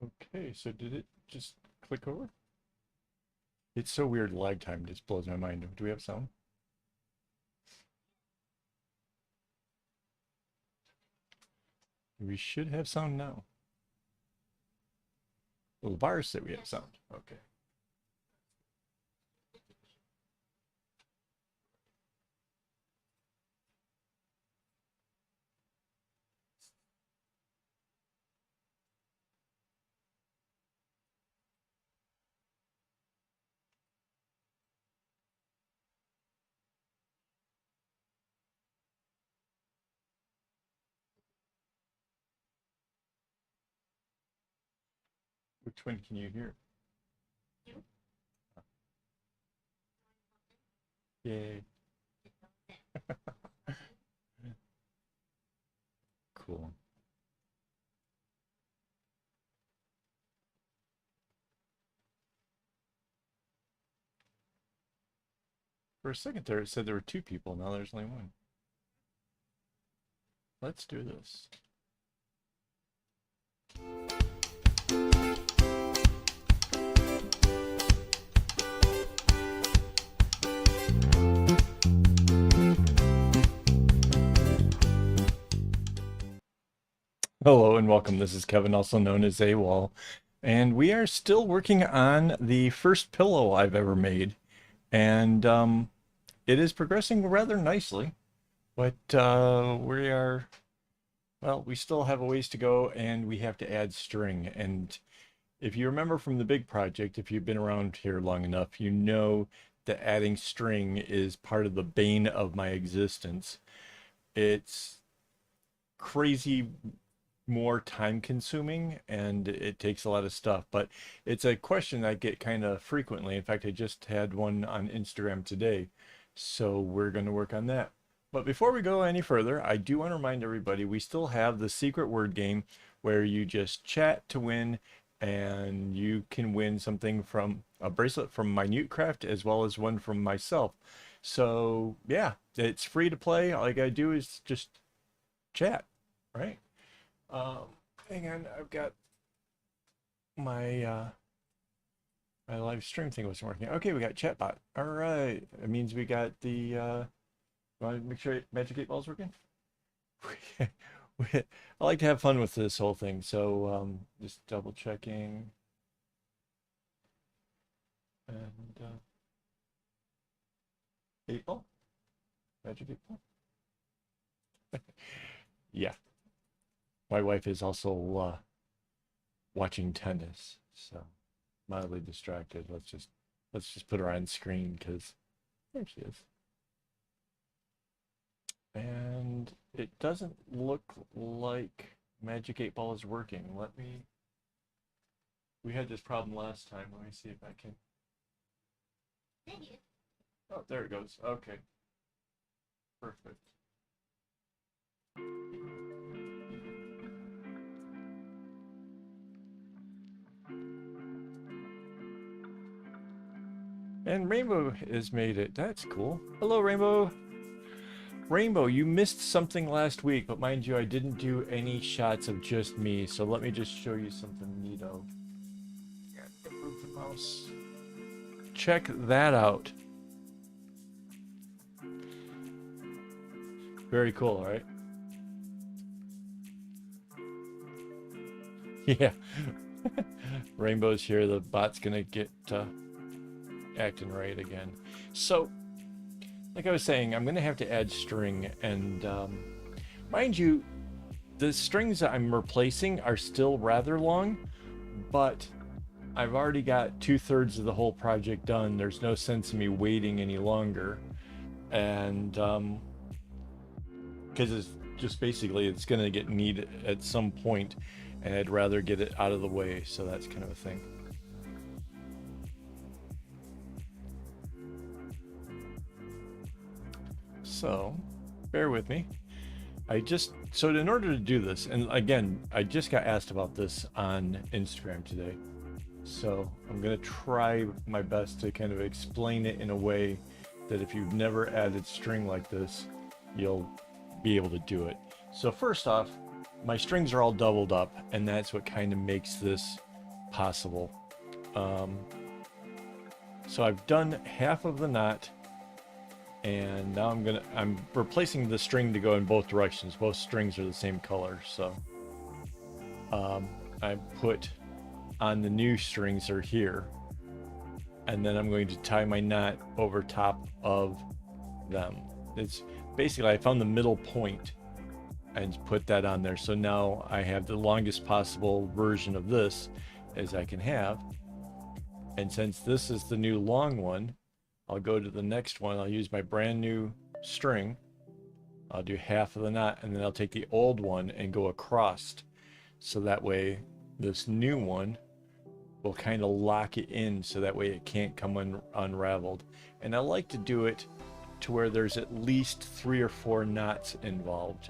Okay, so did it just click over? It's so weird, lag time just blows my mind. Do we have sound? We should have sound now. Well, the bar said we have sound. Okay. Which one can you hear? Yay. Cool. For a second there, it said there were two people. Now there's only one. Let's do this. Hello and welcome. This is Kevin, also known as AWOL, and we are still working on the first pillow I've ever made, and it is progressing rather nicely, but we still have a ways to go, and we have to add string. And if you remember from the big project, if you've been around here long enough, you know that adding string is part of the bane of my existence. It's crazy more time consuming and it takes a lot of stuff, but it's a question I get kind of frequently. In fact, I just had one on Instagram today, so we're going to work on that. But before we go any further, I do want to remind everybody we still have the secret word game where you just chat to win, and you can win something from a bracelet from Minute Craft as well as one from myself. So yeah, it's free to play. All you gotta do is just chat, right? Um, Hang on, I've got my my live stream thing wasn't working. Okay, we got chatbot. All right, it means we got the. Want to make sure Magic 8 Ball's working? I like to have fun with this whole thing, so just double checking. And 8 Ball, Magic 8 Ball. Yeah, my wife is also watching tennis, so mildly distracted. Let's just put her on screen because there she is. And it doesn't look like Magic 8 Ball is working. We had this problem last time. Let me see if I can. Oh, there it goes. Okay, perfect. And Rainbow has made it. That's cool. Hello, Rainbow. Rainbow, you missed something last week, but mind you, I didn't do any shots of just me, so let me just show you something neato. Move the mouse. Check that out. Very cool, right? Yeah. Rainbow's here. The bot's gonna get acting right again. So, like I was saying, I'm gonna have to add string, and mind you, the strings that I'm replacing are still rather long, but I've already got 2/3 of the whole project done. There's no sense in me waiting any longer, and because it's just basically it's gonna get needed at some point, and I'd rather get it out of the way. So that's kind of a thing. So, bear with me. So in order to do this, and again, I just got asked about this on Instagram today. So I'm gonna try my best to kind of explain it in a way that if you've never added string like this, you'll be able to do it. So first off, my strings are all doubled up, and that's what kind of makes this possible. So I've done half of the knot, and now I'm replacing the string to go in both directions. Both strings are the same color, so I put on the new strings are here, and then I'm going to tie my knot over top of them. It's basically, I found the middle point and put that on there, so now I have the longest possible version of this as I can have. And since this is the new long one, I'll go to the next one. I'll use my brand new string. I'll do half of the knot, and then I'll take the old one and go across, so that way this new one will kind of lock it in, so that way it can't come unraveled. And I like to do it to where there's at least 3 or 4 knots involved.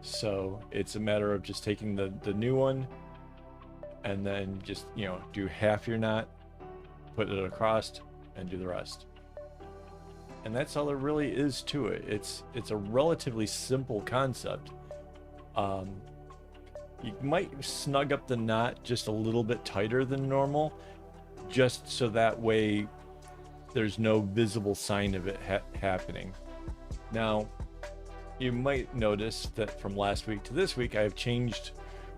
So it's a matter of just taking the new one and then just, you know, do half your knot, put it across, and do the rest. And that's all there really is to it. It's a relatively simple concept. You might snug up the knot just a little bit tighter than normal, just so that way there's no visible sign of it happening. Now, you might notice that from last week to this week, I've changed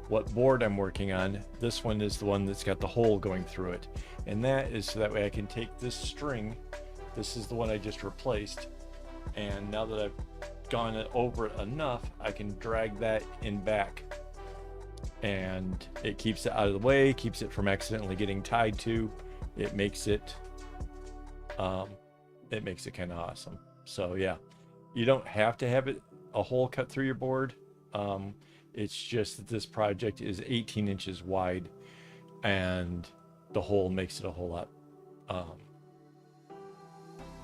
what board I'm working on. This one is the one that's got the hole going through it. And that is so that way I can take this string, this is the one I just replaced, and now that I've gone over it enough, I can drag that in back. And it keeps it out of the way, keeps it from accidentally getting tied to. It makes it kind of awesome. So yeah, you don't have to have a hole cut through your board. It's just that this project is 18 inches wide, and the hole makes it a whole lot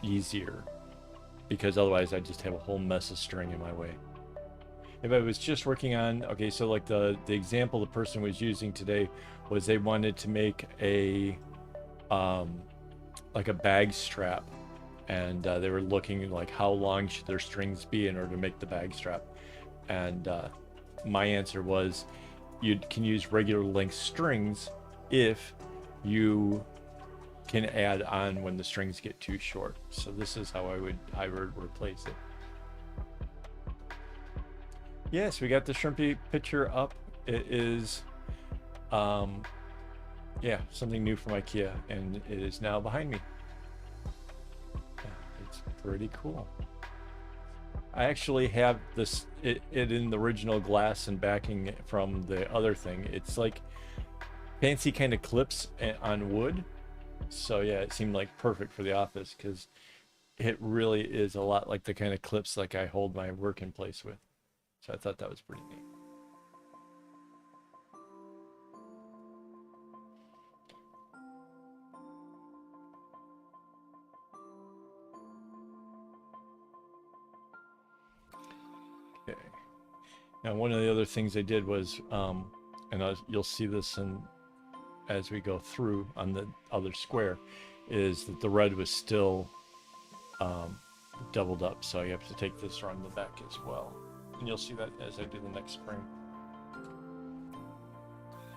easier, because otherwise I just have a whole mess of string in my way. If I was just working on, okay, so like the example the person was using today was they wanted to make a like a bag strap, and they were looking like how long should their strings be in order to make the bag strap. And my answer was you can use regular length strings if you can add on when the strings get too short. So this is how I would replace it. Yes, we got the shrimpy picture up. It is yeah, something new from IKEA, and it is now behind me. Yeah, it's pretty cool. I actually have this it in the original glass and backing from the other thing. It's like fancy kind of clips on wood. So yeah, it seemed like perfect for the office, because it really is a lot like the kind of clips like I hold my work in place with. So I thought that was pretty neat. Okay. Now, one of the other things I did was, and you'll see this as we go through on the other square, is that the red was still doubled up. So you have to take this around the back as well. And you'll see that as I do the next spring.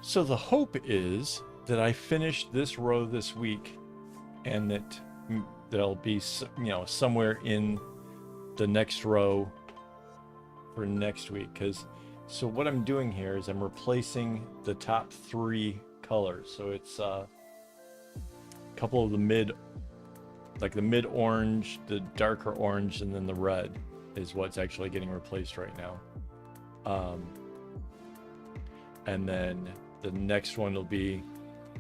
So the hope is that I finish this row this week, and that there'll be, you know, somewhere in the next row for next week. So what I'm doing here is I'm replacing the top 3 colors. So it's a couple of the mid orange, the darker orange, and then the red is what's actually getting replaced right now. And then the next one will be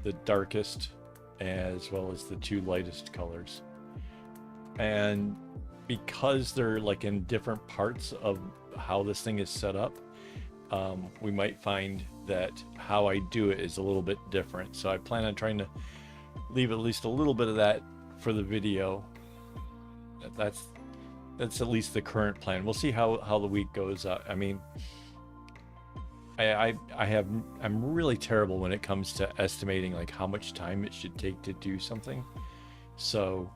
the darkest as well as the 2 lightest colors. And because they're like in different parts of how this thing is set up, we might find that how I do it is a little bit different. So I plan on trying to leave at least a little bit of that for the video. That's at least the current plan. We'll see how the week goes. I mean, I'm really terrible when it comes to estimating like how much time it should take to do something. So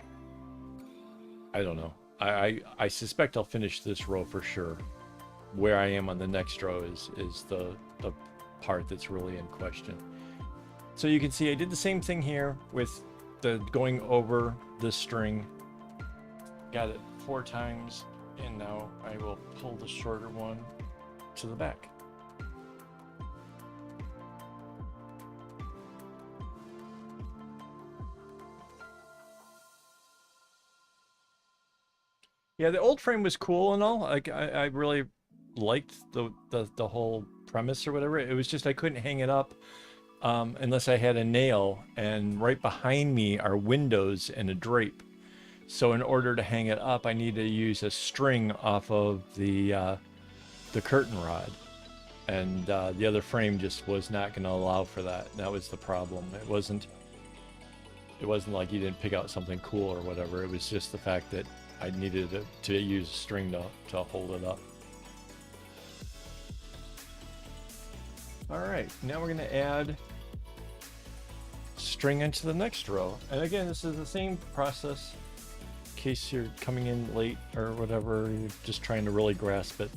I don't know. I suspect I'll finish this row for sure. Where I am on the next row is the part that's really in question. So you can see I did the same thing here with the going over the string. Got it 4 times, and now I will pull the shorter one to the back. Yeah, the old frame was cool and all. Like I really liked the whole premise or whatever. It was just I couldn't hang it up unless I had a nail, and right behind me are windows and a drape. So in order to hang it up, I need to use a string off of the curtain rod, and the other frame just was not going to allow for that. That was the problem. It wasn't like you didn't pick out something cool or whatever. It was just the fact that I needed to use a string to hold it up. All right, now we're going to add string into the next row. And again, this is the same process in case you're coming in late or whatever, you're just trying to really grasp it.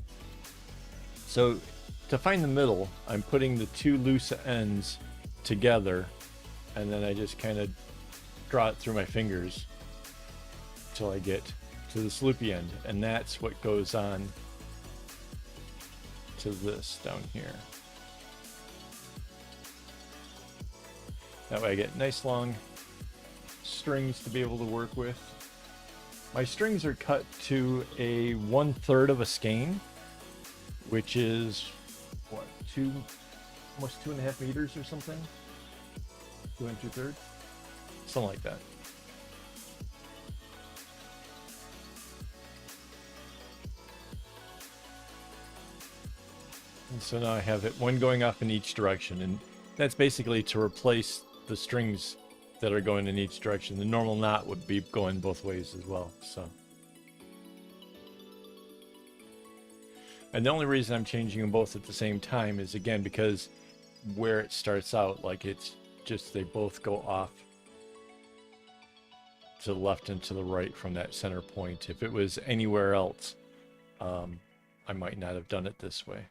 So to find the middle, I'm putting the 2 loose ends together, and then I just kind of draw it through my fingers until I get to this loopy end, and that's what goes on to this down here. That way I get nice long strings to be able to work with. My strings are cut to a 1/3 of a skein, which is what, almost 2.5 meters or something? 2 2/3? Something like that. And so now I have it one going off in each direction, and that's basically to replace the strings that are going in each direction. The normal knot would be going both ways as well. So, and the only reason I'm changing them both at the same time is again because where it starts out, like it's just they both go off to the left and to the right from that center point. If it was anywhere else, I might not have done it this way.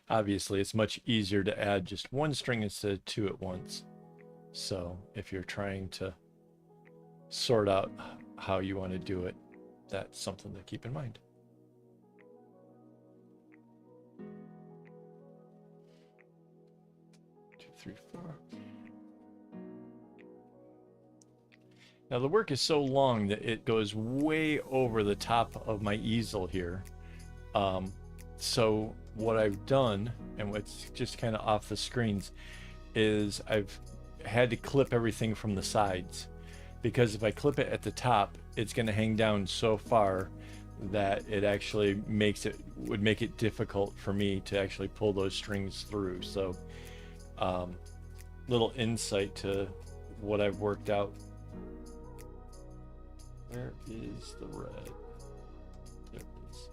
Obviously, it's much easier to add just 1 string instead of 2 at once. So if you're trying to sort out how you want to do it, that's something to keep in mind. Two, three, 4. Now the work is so long that it goes way over the top of my easel here. So what I've done, and what's just kind of off the screens, is I've had to clip everything from the sides, because if I clip it at the top, it's going to hang down so far that it actually would make it difficult for me to actually pull those strings through. So little insight to what I've worked out. Where is the red? There it is.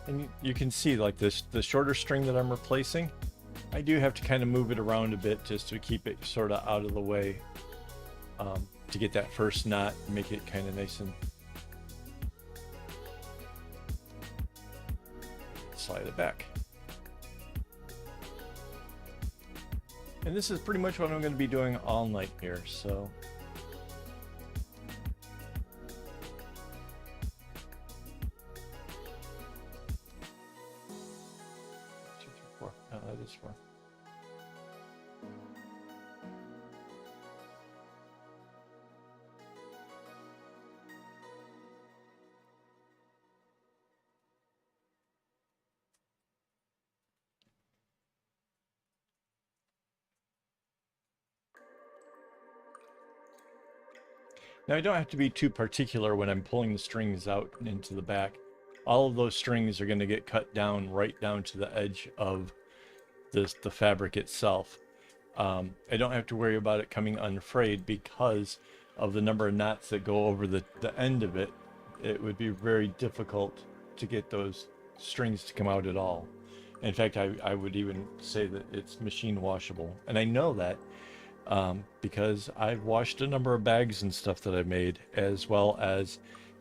And you can see like this, the shorter string that I'm replacing, I do have to kind of move it around a bit just to keep it sort of out of the way, to get that first knot and make it kind of nice and slide it back. And this is pretty much what I'm going to be doing all night here, so. That is 4. Now I don't have to be too particular when I'm pulling the strings out and into the back. All of those strings are going to get cut down right down to the edge of the fabric itself. I don't have to worry about it coming unfrayed because of the number of knots that go over the end of it. it would be very difficult to get those strings to come out at all. In fact, I would even say that it's machine washable. And I know that because I've washed a number of bags and stuff that I've made, as well as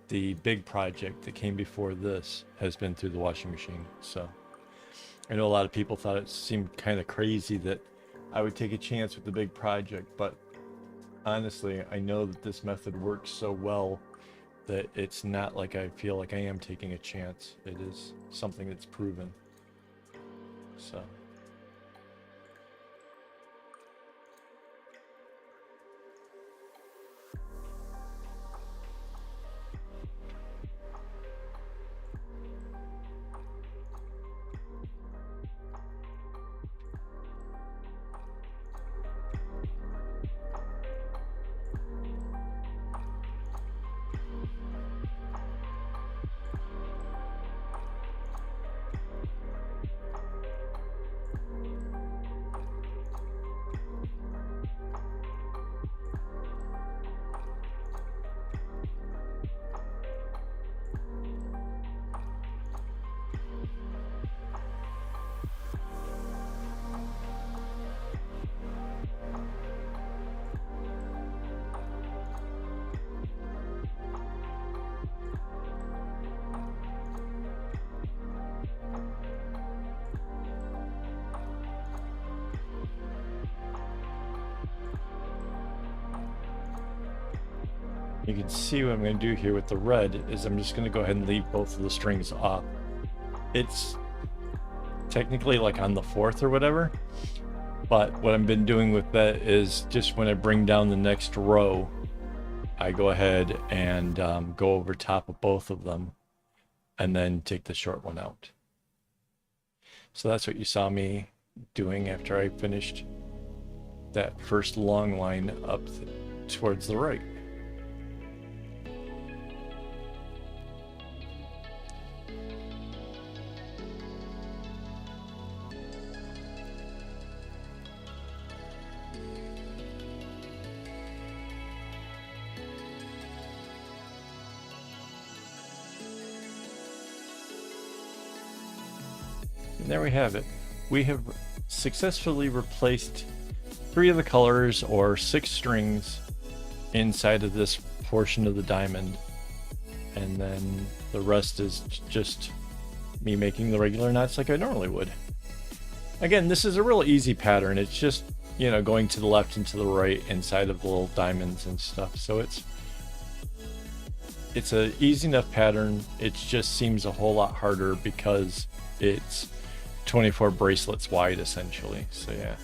the big project that came before this has been through the washing machine. So I know a lot of people thought it seemed kind of crazy that I would take a chance with the big project, but honestly, I know that this method works so well that it's not like I feel like I am taking a chance. It is something that's proven. So. You can see what I'm going to do here with the red is I'm just going to go ahead and leave both of the strings off. It's technically like on the fourth or whatever, but what I've been doing with that is just when I bring down the next row, I go ahead and go over top of both of them and then take the short one out. So that's what you saw me doing after I finished that first long line up towards the right. And there we have it. We have successfully replaced 3 of the colors or 6 strings inside of this portion of the diamond. And then the rest is just me making the regular knots like I normally would. Again, this is a real easy pattern. It's just, you know, going to the left and to the right inside of the little diamonds and stuff. So it's a easy enough pattern. It just seems a whole lot harder because it's 24 bracelets wide essentially. So yeah.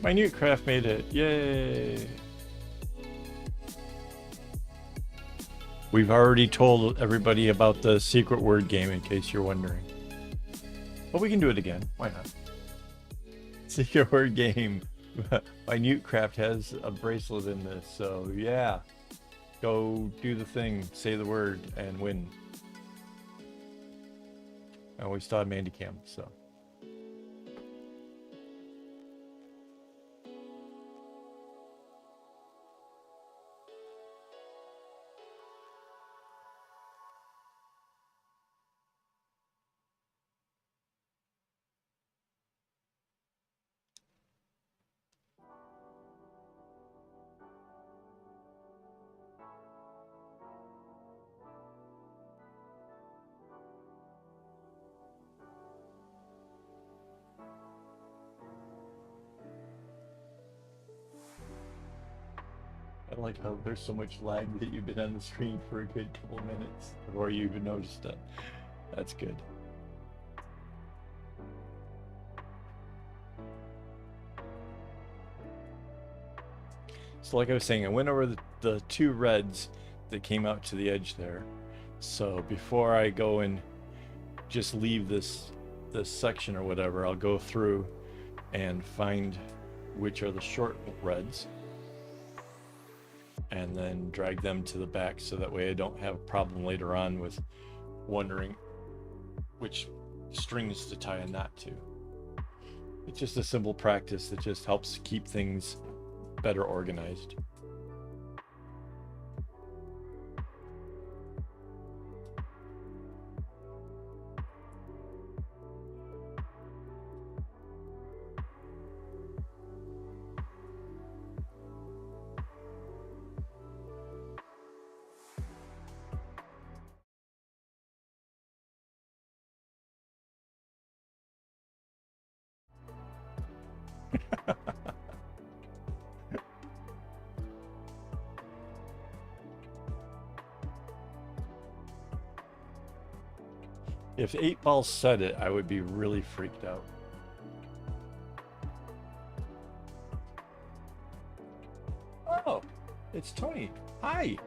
Minute Craft made it. Yay! We've already told everybody about the secret word game in case you're wondering. But we can do it again. Why not? Secret word game. Minute Craft has a bracelet in this, so yeah. Go do the thing, say the word, and win. And we still have Mandycam, so. I like how there's so much lag that you've been on the screen for a good couple of minutes before you even noticed it. That's good. So like I was saying, I went over the 2 reds that came out to the edge there. So before I go and just leave this this section or whatever, I'll go through and find which are the short reds and then drag them to the back, so that way I don't have a problem later on with wondering which strings to tie a knot to. It's just a simple practice that just helps keep things better organized. If 8 Ball said it, I would be really freaked out. Oh, it's Tony. Hi.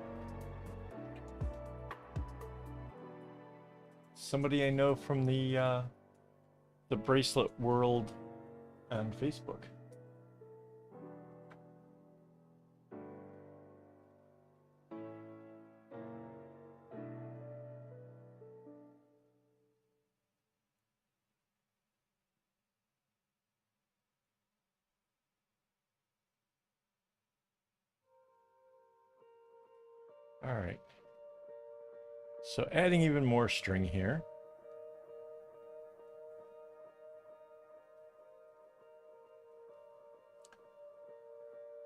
Somebody I know from the bracelet world on Facebook. All right. So adding even more string here.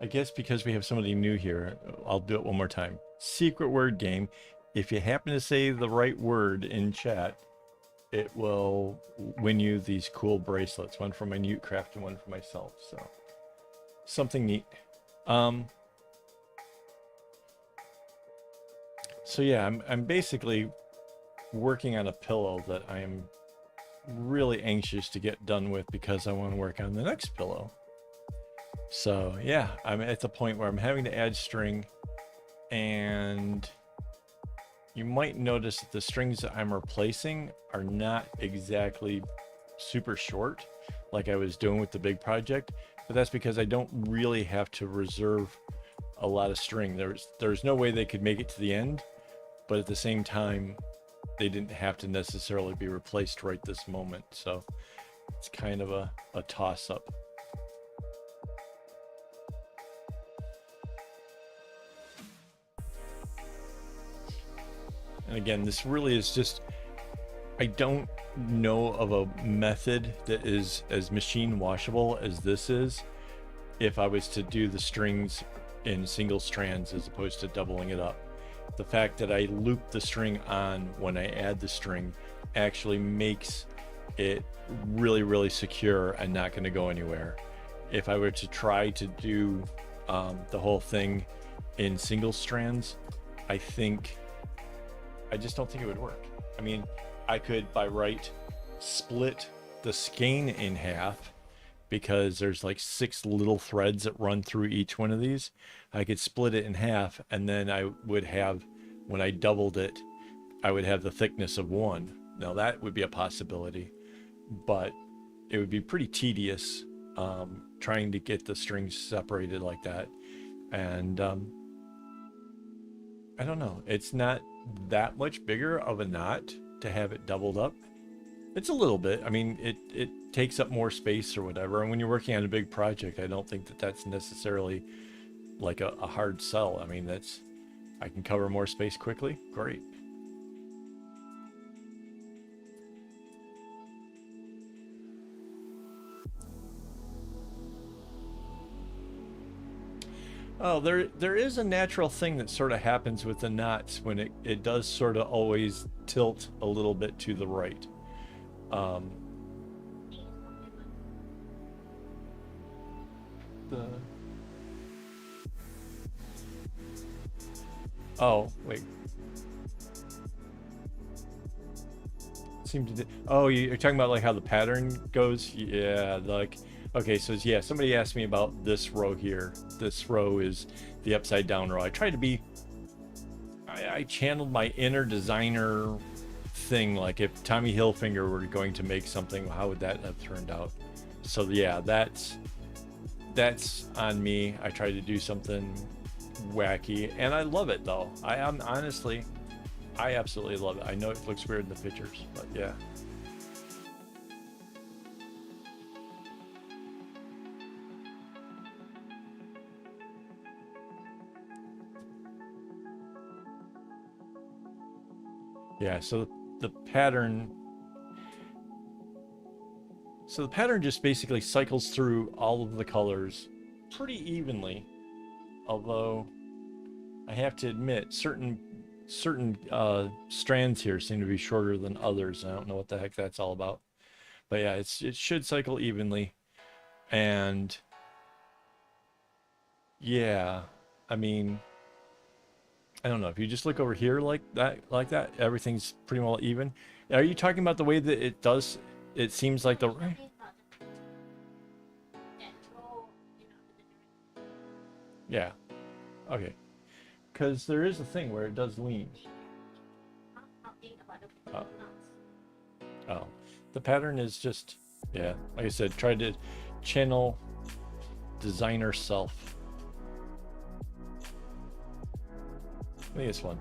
I guess because we have somebody new here, I'll do it one more time. Secret word game. If you happen to say the right word in chat, it will win you these cool bracelets. One for my Newt Craft and one for myself. So something neat. So yeah, I'm basically working on a pillow that I am really anxious to get done with because I want to work on the next pillow. So yeah, I'm at the point where I'm having to add string, and you might notice that the strings that I'm replacing are not exactly super short like I was doing with the big project, but that's because I don't really have to reserve a lot of string. There's no way they could make it to the end, but at the same time, they didn't have to necessarily be replaced right this moment. So it's kind of a toss-up. And again, this really is just, I don't know of a method that is as machine washable as this is if I was to do the strings in single strands as opposed to doubling it up. The fact that I loop the string on when I add the string actually makes it really, really secure and not going to go anywhere. If I were to try to do the whole thing in single strands, I just don't think it would work. I mean, I could by right split the skein in half, because there's like 6 little threads that run through each one of these. I could split it in half, and then I would have, when I doubled it, I would have the thickness of 1. Now that would be a possibility, but it would be pretty tedious trying to get the strings separated like that. And I don't know, it's not that much bigger of a knot to have it doubled up. It's a little bit. I mean, it takes up more space or whatever. And when you're working on a big project, I don't think that that's necessarily like a hard sell. I mean, I can cover more space quickly. Great. Oh, there is a natural thing that sort of happens with the knots when it does sort of always tilt a little bit to the right. Oh, wait. Oh, you're talking about like how the pattern goes? Yeah, like, okay, so yeah, somebody asked me about this row here. This row is the upside down row. I tried to be, I channeled my inner designer thing. Like if Tommy Hilfiger were going to make something, how would that have turned out? So yeah, that's on me. I try to do something wacky, and I love it though. I am honestly, I absolutely love it. I know it looks weird in the pictures, but yeah. Yeah, so the pattern just basically cycles through all of the colors pretty evenly. Although I have to admit certain strands here seem to be shorter than others. I don't know what the heck that's all about. But yeah, it should cycle evenly. And yeah, I mean, I don't know, if you just look over here like that, everything's pretty well even. Are you talking about the way that it does? It seems like the yeah, okay, because there is a thing where it does lean. Oh, oh. The pattern is just, yeah, like I said, try to channel designer self. I think it's fun.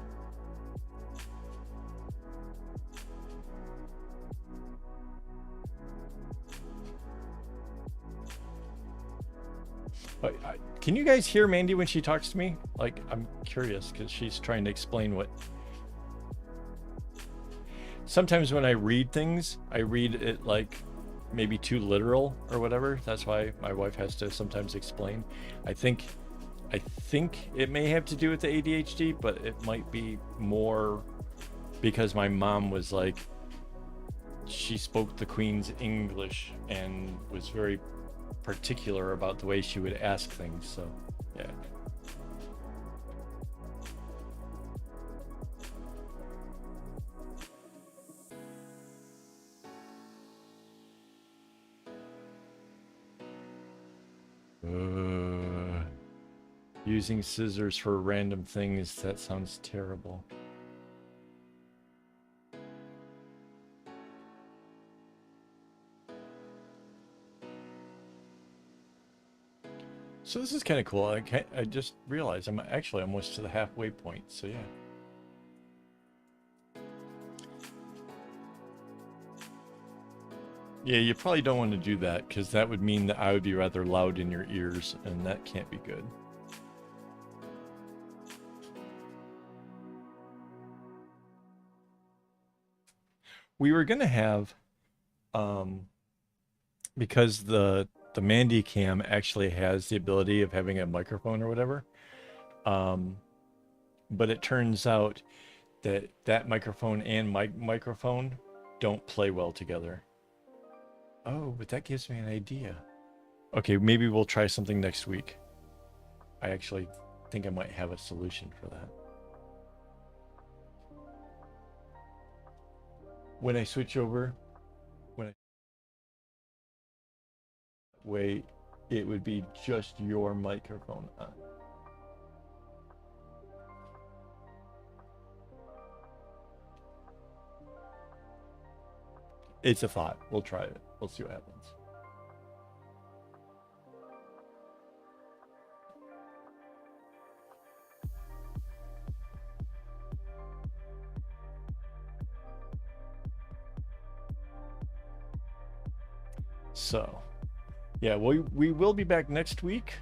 But can you guys hear Mandy when she talks to me? Like, I'm curious because she's trying to explain what. Sometimes when I read things, I read it like maybe too literal or whatever. That's why my wife has to sometimes explain. I think it may have to do with the ADHD, but it might be more because my mom was like, she spoke the Queen's English and was very particular about the way she would ask things. So yeah. Using scissors for random things, that sounds terrible. So this is kind of cool. I just realized I'm actually almost to the halfway point, so yeah. Yeah, you probably don't want to do that because that would mean that I would be rather loud in your ears, and that can't be good. We were gonna have, because the Mandy Cam actually has the ability of having a microphone or whatever, but it turns out that that microphone and my microphone don't play well together. Oh, but that gives me an idea. Okay, maybe we'll try something next week. I actually think I might have a solution for that. When I switch over, way, it would be just your microphone on. It's a thought. We'll try it. We'll see what happens. So, yeah, we will be back next week,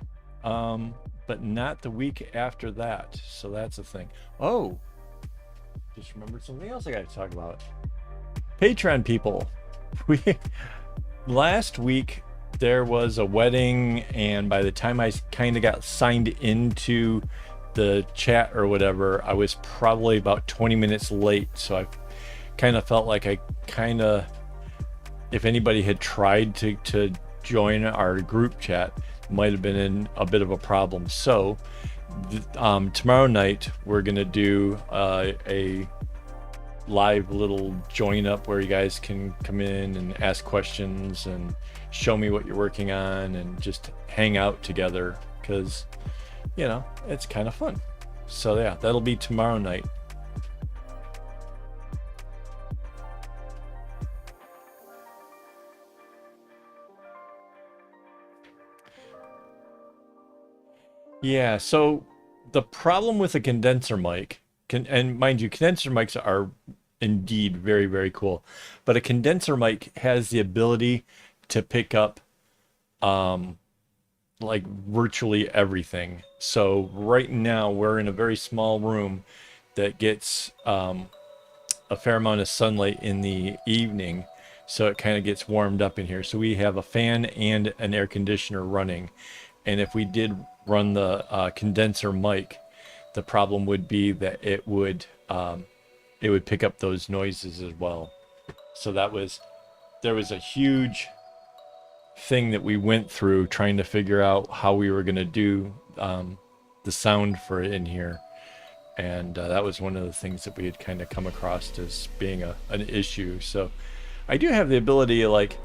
but not the week after that. So that's a thing. Oh, just remembered something else I got to talk about. Patreon people, last week there was a wedding, and by the time I kind of got signed into the chat or whatever, I was probably about 20 minutes late. So I kind of felt like if anybody had tried to join our group chat, might have been in a bit of a problem. So tomorrow night we're gonna do a live little join up where you guys can come in and ask questions and show me what you're working on and just hang out together, because you know it's kind of fun. So yeah, that'll be tomorrow night. Yeah, so the problem with a condenser mic, and mind you, condenser mics are indeed very, very cool, but a condenser mic has the ability to pick up um, like virtually everything. So right now we're in a very small room that gets a fair amount of sunlight in the evening, so it kind of gets warmed up in here. So we have a fan and an air conditioner running, and if we did run the condenser mic, the problem would be that it would pick up those noises as well. So there was a huge thing that we went through trying to figure out how we were going to do the sound for it in here, and that was one of the things that we had kind of come across as being an issue. So I do have the ability of like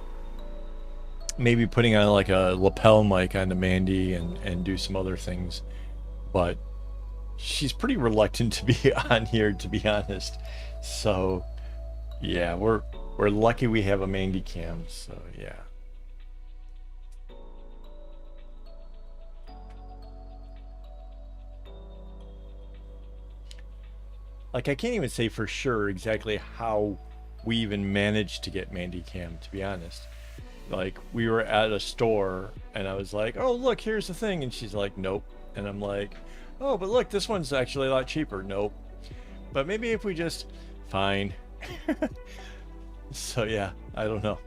maybe putting on like a lapel mic onto Mandy and do some other things, but she's pretty reluctant to be on here, to be honest. So yeah, we're lucky we have a Mandy cam. So yeah. Like I can't even say for sure exactly how we even managed to get Mandy cam, to be honest. Like we were at a store and I was like, "Oh, look, here's the thing." And she's like, "Nope." And I'm like, "Oh, but look, this one's actually a lot cheaper." Nope. But maybe if we just fine. So yeah, I don't know.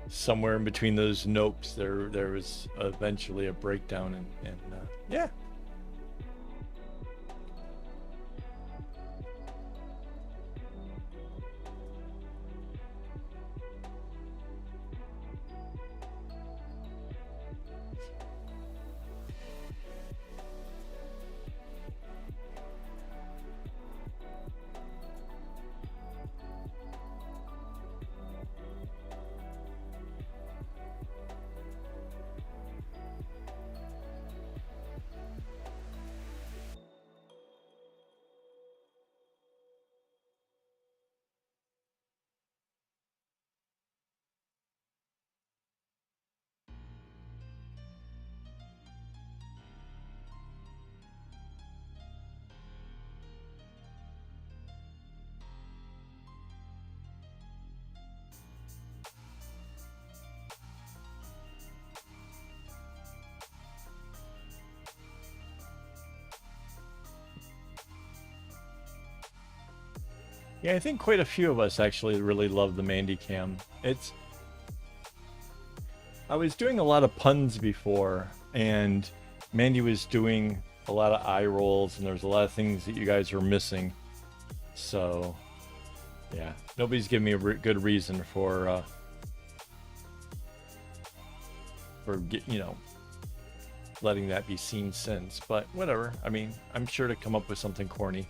Somewhere in between those nopes, there was eventually a breakdown, and yeah. Yeah, I think quite a few of us actually really love the Mandy cam. It's I was doing a lot of puns before, and Mandy was doing a lot of eye rolls, and there's a lot of things that you guys were missing. So yeah, nobody's giving me a good reason for letting that be seen since. But whatever. I mean, I'm sure to come up with something corny.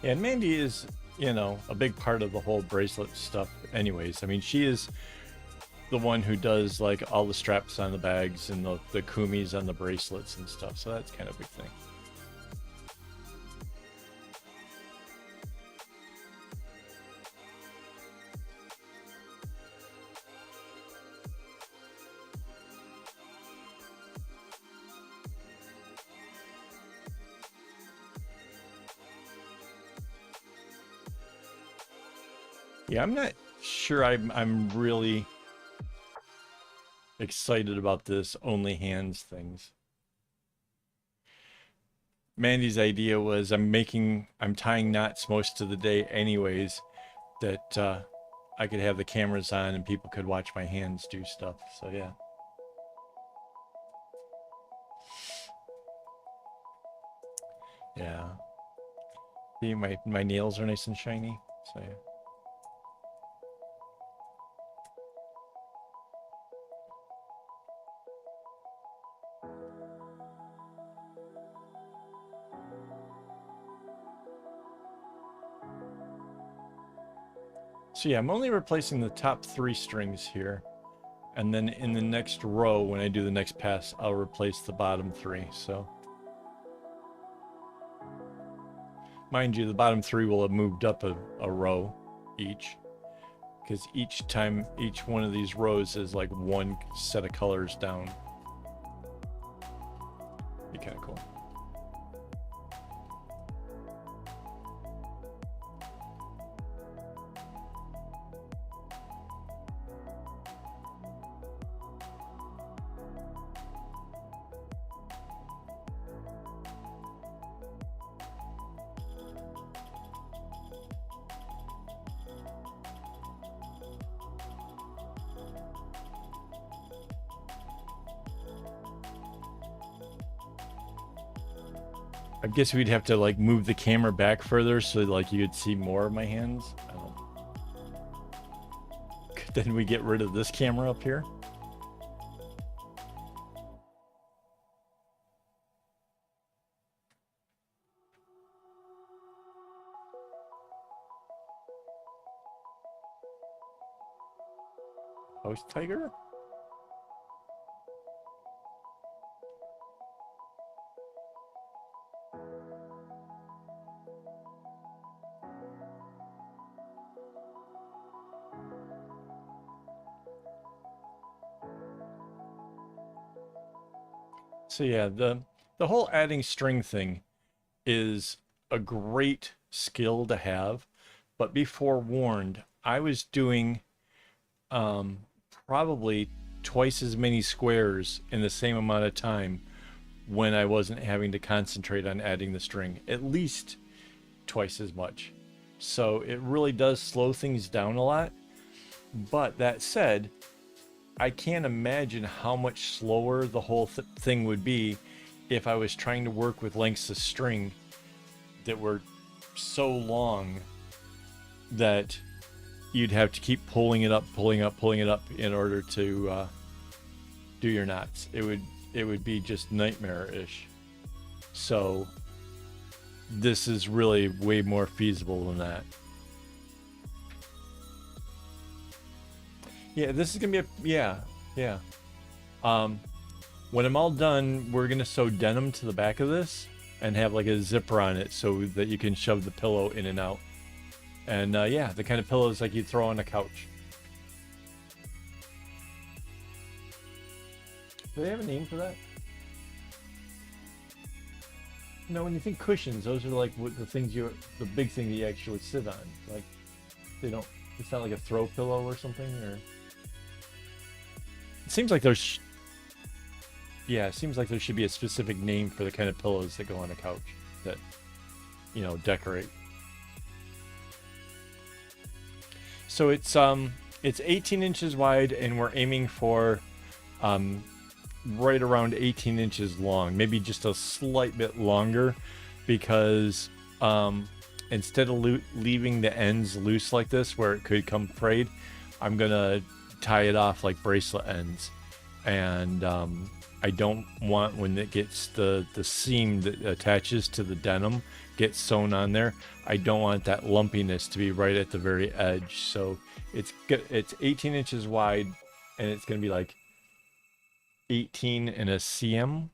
And Mandy is, a big part of the whole bracelet stuff, anyways. I mean, she is the one who does like all the straps on the bags and the kumis on the bracelets and stuff. So that's kind of a big thing. Yeah, I'm not sure I'm really excited about this only hands things. Mandy's idea was I'm tying knots most of the day anyways, that I could have the cameras on and people could watch my hands do stuff. So yeah. Yeah. See, my nails are nice and shiny. So yeah. So yeah, I'm only replacing the top 3 strings here. And then in the next row, when I do the next pass, I'll replace the bottom 3. So, mind you, the bottom 3 will have moved up a row each. Because each time, each one of these rows is like one set of colors down. Be kind of cool. I guess we'd have to like move the camera back further so like you could see more of my hands. I don't know. Then we get rid of this camera up here. Host tiger? So yeah, the whole adding string thing is a great skill to have, but be forewarned, I was doing probably twice as many squares in the same amount of time when I wasn't having to concentrate on adding the string, at least twice as much. So it really does slow things down a lot. But that said, I can't imagine how much slower the whole thing would be if I was trying to work with lengths of string that were so long that you'd have to keep pulling it up in order to do your knots. It would be just nightmare-ish. So this is really way more feasible than that. Yeah, this is gonna be yeah. When I'm all done, we're gonna sew denim to the back of this and have like a zipper on it so that you can shove the pillow in and out. And yeah, the kind of pillows like you'd throw on a couch. Do they have a name for that? No, when you think cushions, those are like the things the big thing that you actually sit on. Like they don't. It's not like a throw pillow or something, or. It seems like there's. Yeah, it seems like there should be a specific name for the kind of pillows that go on a couch that, you know, decorate. So it's 18 inches wide, and we're aiming for right around 18 inches long, maybe just a slight bit longer, because instead of leaving the ends loose like this where it could come frayed, I'm gonna tie it off like bracelet ends. And I don't want, when it gets the seam that attaches to the denim gets sewn on there, I don't want that lumpiness to be right at the very edge. So it's 18 inches wide, and it's gonna be like 18 and a cm,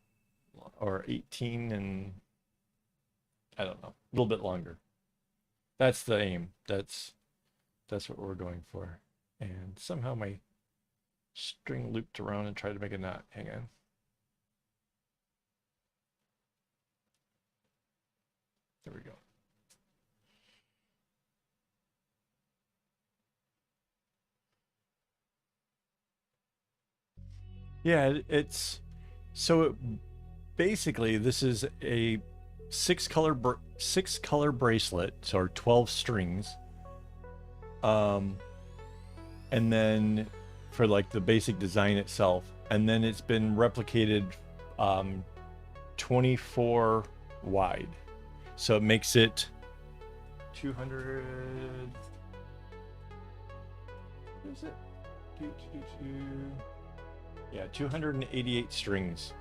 or 18 and I don't know, a little bit longer. That's the aim. That's what we're going for. And somehow my string looped around and tried to make a knot. Hang on. There we go. Yeah, it's so basically this is a six color bracelet, so 12 strings. And then for like the basic design itself, and then it's been replicated 24 wide. So it makes it 200. What is it? Yeah, 288 strings.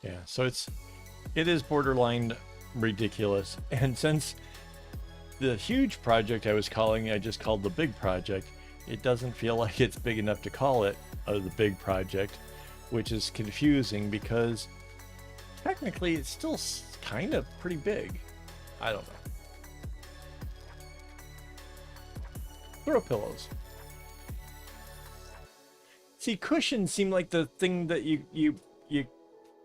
Yeah, so it is borderline ridiculous. And since the huge project I just called the big project, it doesn't feel like it's big enough to call it the big project, which is confusing because technically it's still kind of pretty big. I don't know. Throw pillows. See, cushions seem like the thing that you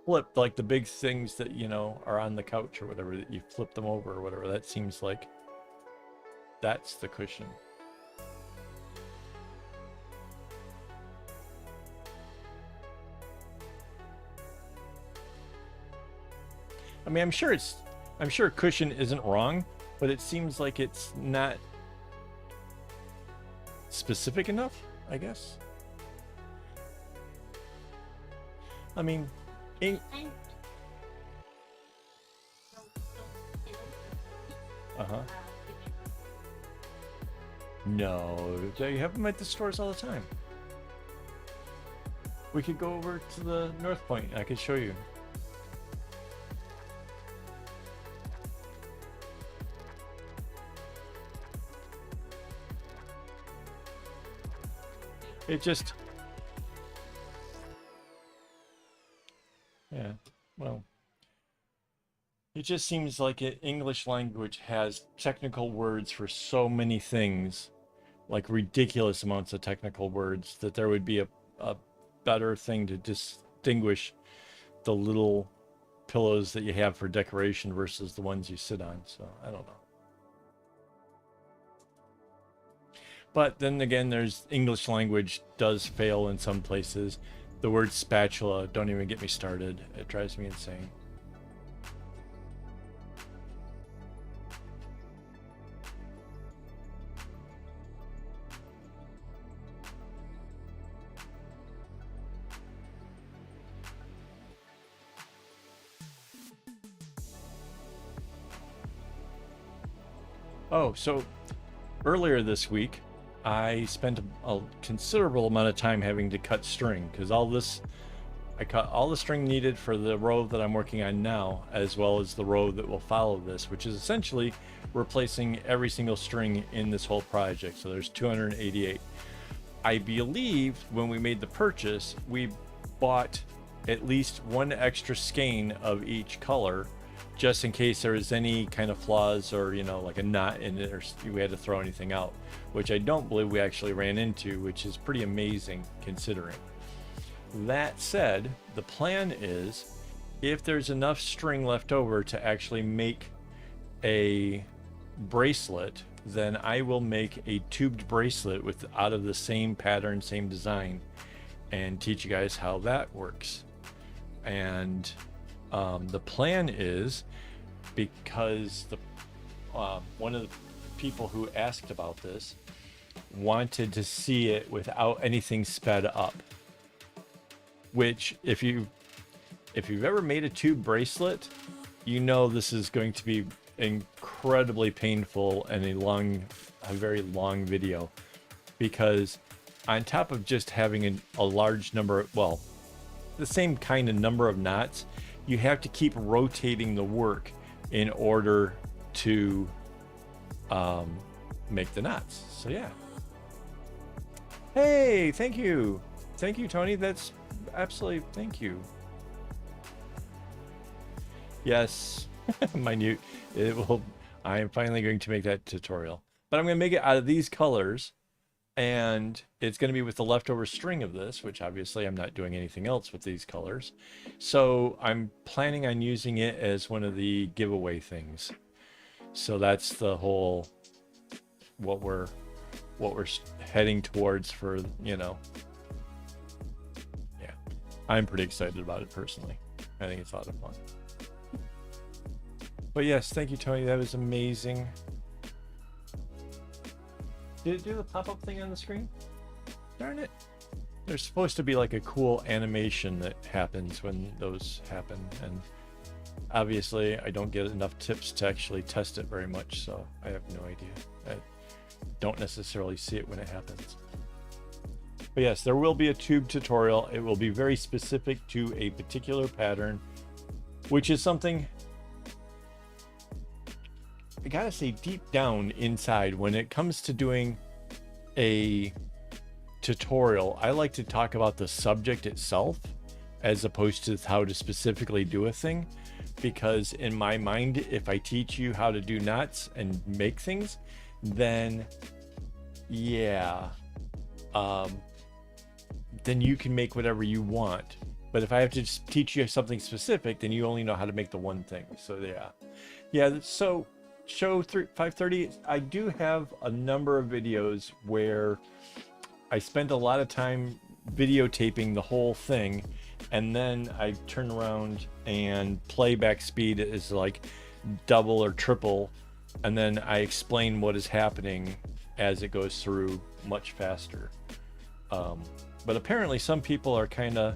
flip, like the big things that, you know, are on the couch or whatever, that you flip them over or whatever. That seems like that's the cushion. I mean, I'm sure cushion isn't wrong, but it seems like it's not specific enough, I guess. I mean, uh-huh. No, you have them at the stores all the time. We could go over to the North Point. I could show you. It just... Yeah, well... It just seems like English language has technical words for so many things, like ridiculous amounts of technical words, that there would be a better thing to distinguish the little pillows that you have for decoration versus the ones you sit on. So I don't know. But then again, there's English language does fail in some places. The word spatula, don't even get me started. It drives me insane. Oh, so earlier this week, I spent a considerable amount of time having to cut string because I cut all the string needed for the row that I'm working on now, as well as the row that will follow this, which is essentially replacing every single string in this whole project. So there's 288. I believe when we made the purchase, we bought at least one extra skein of each color, just in case there was any kind of flaws or, you know, like a knot in it, or we had to throw anything out, which I don't believe we actually ran into, which is pretty amazing considering. That said, the plan is, if there's enough string left over to actually make a bracelet, then I will make a tubed bracelet out of the same pattern, same design, and teach you guys how that works. And the plan is, because one of the people who asked about this wanted to see it without anything sped up, which if you've ever made a tube bracelet, you know this is going to be incredibly painful and a very long video, because on top of just having a large number, well, the same kind of number of knots, you have to keep rotating the work in order to make the knots. So yeah. Hey, thank you, Tony. That's absolutely, thank you. Yes, minute. I am finally going to make that tutorial, but I'm going to make it out of these colors, and it's going to be with the leftover string of this, which obviously I'm not doing anything else with these colors. So I'm planning on using it as one of the giveaway things. So that's the whole, what we're heading towards for, you know. Yeah, I'm pretty excited about it personally. I think it's a lot of fun. But yes, thank you, Tony. That was amazing. Did it do the pop-up thing on the screen? Darn it. There's supposed to be like a cool animation that happens when those happen, and Obviously, I don't get enough tips to actually test it very much, so I have no idea. I don't necessarily see it when it happens. But yes, there will be a tube tutorial. It will be very specific to a particular pattern, which is something I gotta say, deep down inside, when it comes to doing a tutorial, I like to talk about the subject itself as opposed to how to specifically do a thing, because in my mind, if I teach you how to do knots and make things, then yeah, then you can make whatever you want. But if I have to just teach you something specific, then you only know how to make the one thing. So yeah. So show 530, I do have a number of videos where I spent a lot of time videotaping the whole thing, and then I turn around and playback speed is like double or triple, and then I explain what is happening as it goes through much faster. But apparently some people are kind of,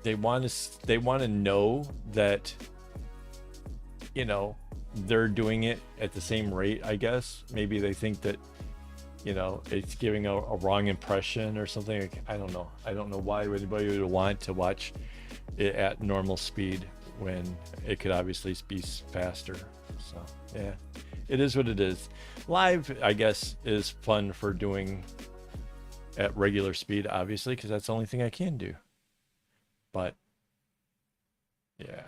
they want to know that, you know, they're doing it at the same rate, I guess. Maybe they think that, you know, it's giving a wrong impression or something. I don't know. I don't know why anybody would want to watch it at normal speed when it could obviously be faster. So yeah, it is what it is. Live, I guess, is fun for doing at regular speed, obviously, because that's the only thing I can do. But yeah.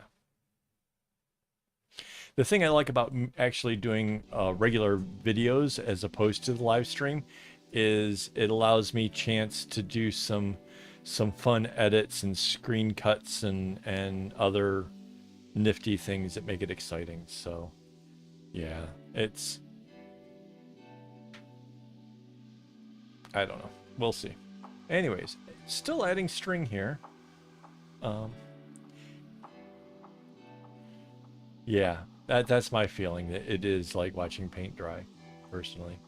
The thing I like about actually doing regular videos as opposed to the live stream is it allows me chance to do some fun edits and screen cuts and other nifty things that make it exciting. So yeah, it's, I don't know. We'll see. Anyways, still adding string here. Yeah. That's my feeling. That it is like watching paint dry, personally.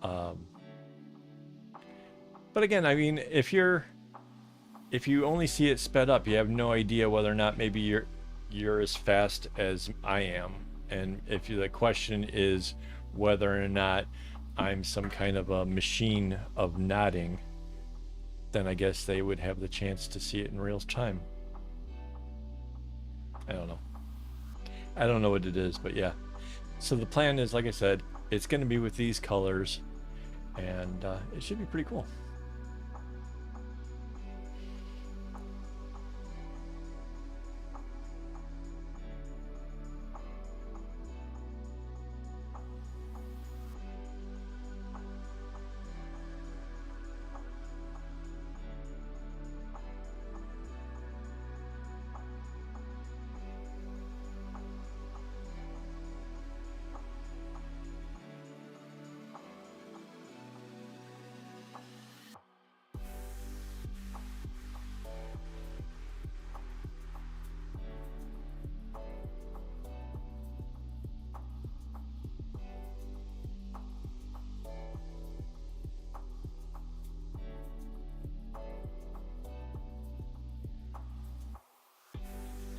But again, I mean, if you only see it sped up, you have no idea whether or not maybe you're as fast as I am. And if the question is whether or not I'm some kind of a machine of knotting, then I guess they would have the chance to see it in real time. I don't know. I don't know what it is, but yeah. So the plan is, like I said, it's going to be with these colors, and it should be pretty cool.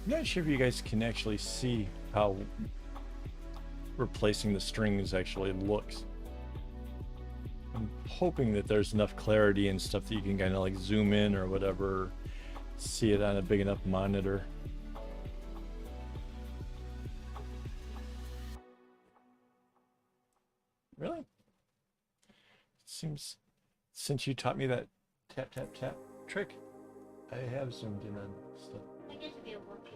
I'm not sure if you guys can actually see how replacing the strings actually looks. I'm hoping that there's enough clarity and stuff that you can kind of like zoom in or whatever, see it on a big enough monitor. Really? Seems, since you taught me that tap tap tap trick, I have zoomed in on stuff. I get to be a working.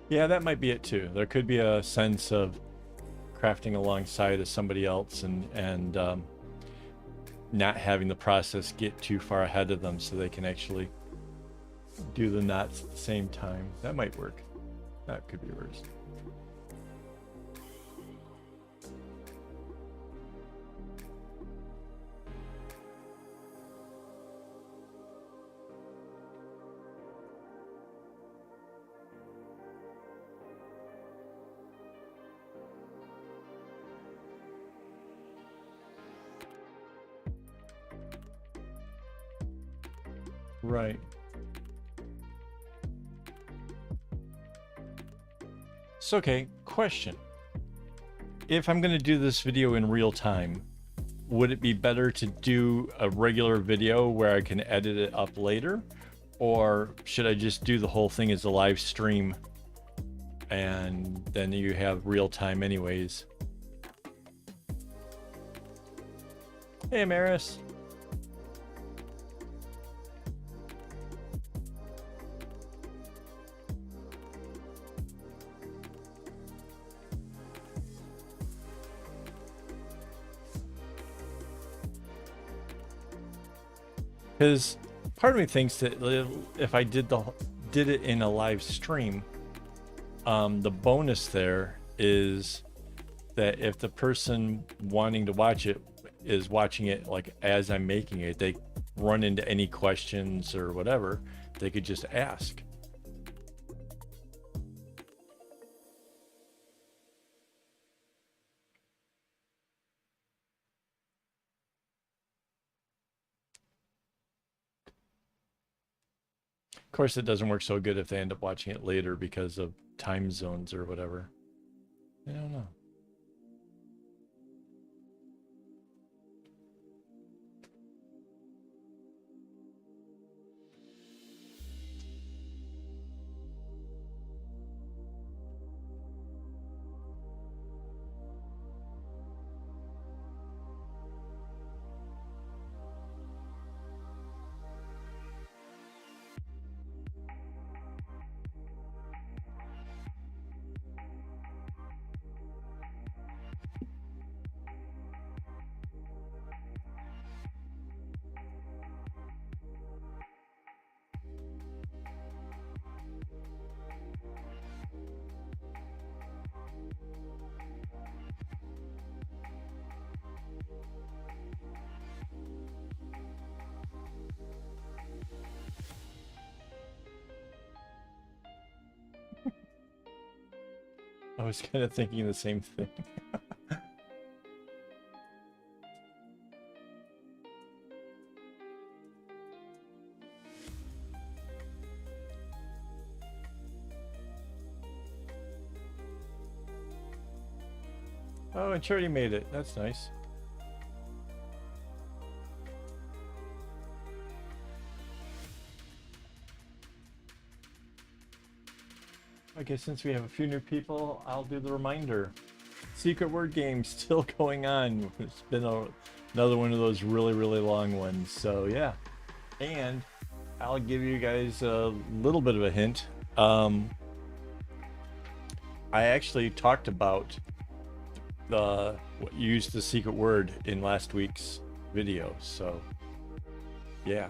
Yeah, that might be it too. There could be a sense of crafting alongside of somebody else and not having the process get too far ahead of them so they can actually do the knots at the same time. That might work. That could be worse. Right. So, okay, question. If I'm going to do this video in real time, would it be better to do a regular video where I can edit it up later? Or should I just do the whole thing as a live stream and then you have real time anyways? Hey, Maris. Because part of me thinks that if I did it in a live stream, the bonus there is that if the person wanting to watch it is watching it like as I'm making it, they run into any questions or whatever, they could just ask. Of course, it doesn't work so good if they end up watching it later because of time zones or whatever. I don't know. I was kind of thinking the same thing. Oh, and Charity made it. That's nice. Okay, since we have a few new people, I'll do the reminder. Secret word game still going on. It's been another one of those really, really long ones. So yeah, and I'll give you guys a little bit of a hint. I actually talked about used the secret word in last week's video. So yeah.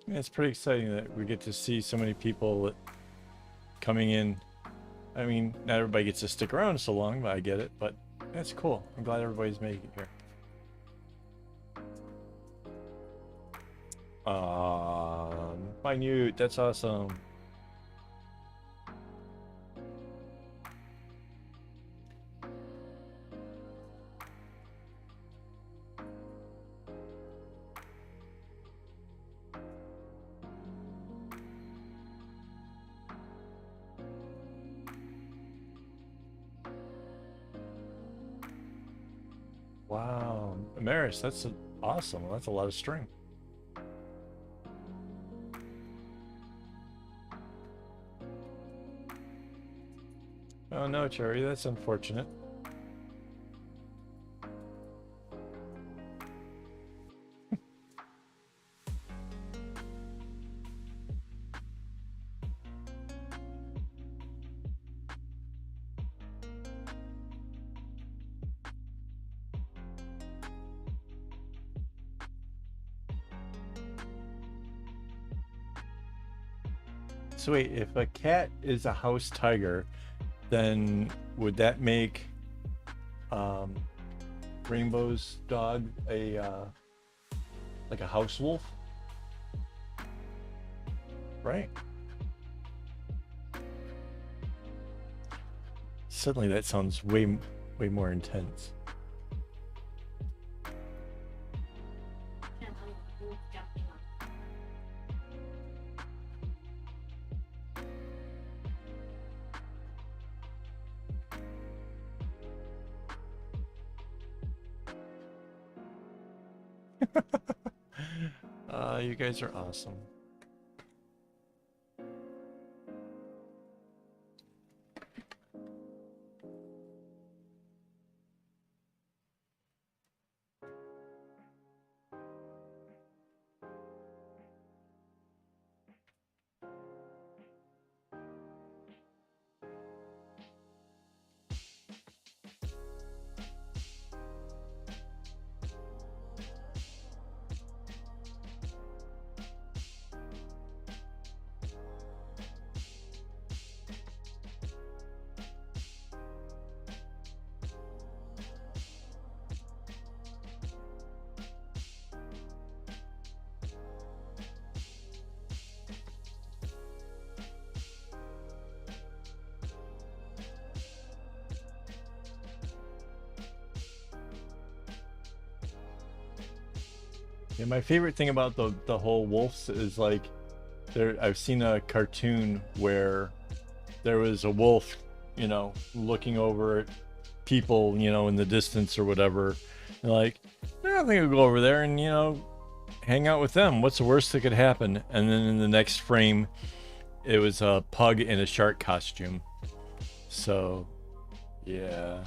It's pretty exciting that we get to see so many people coming in. I mean, not everybody gets to stick around so long, but I get it. But that's cool. I'm glad everybody's making it here. Minute. That's awesome. Wow, Maris, that's awesome. That's a lot of string. Oh no, Cherry, that's unfortunate. So wait, if a cat is a house tiger, then would that make um, Rainbow's dog a like a house wolf, right? Suddenly that sounds way more intense. You guys are awesome. Yeah, my favorite thing about the whole wolves is like I've seen a cartoon where there was a wolf, you know, looking over at people, you know, in the distance or whatever. And like, I think I'll go over there and, you know, hang out with them. What's the worst that could happen? And then in the next frame, it was a pug in a shark costume. So, yeah.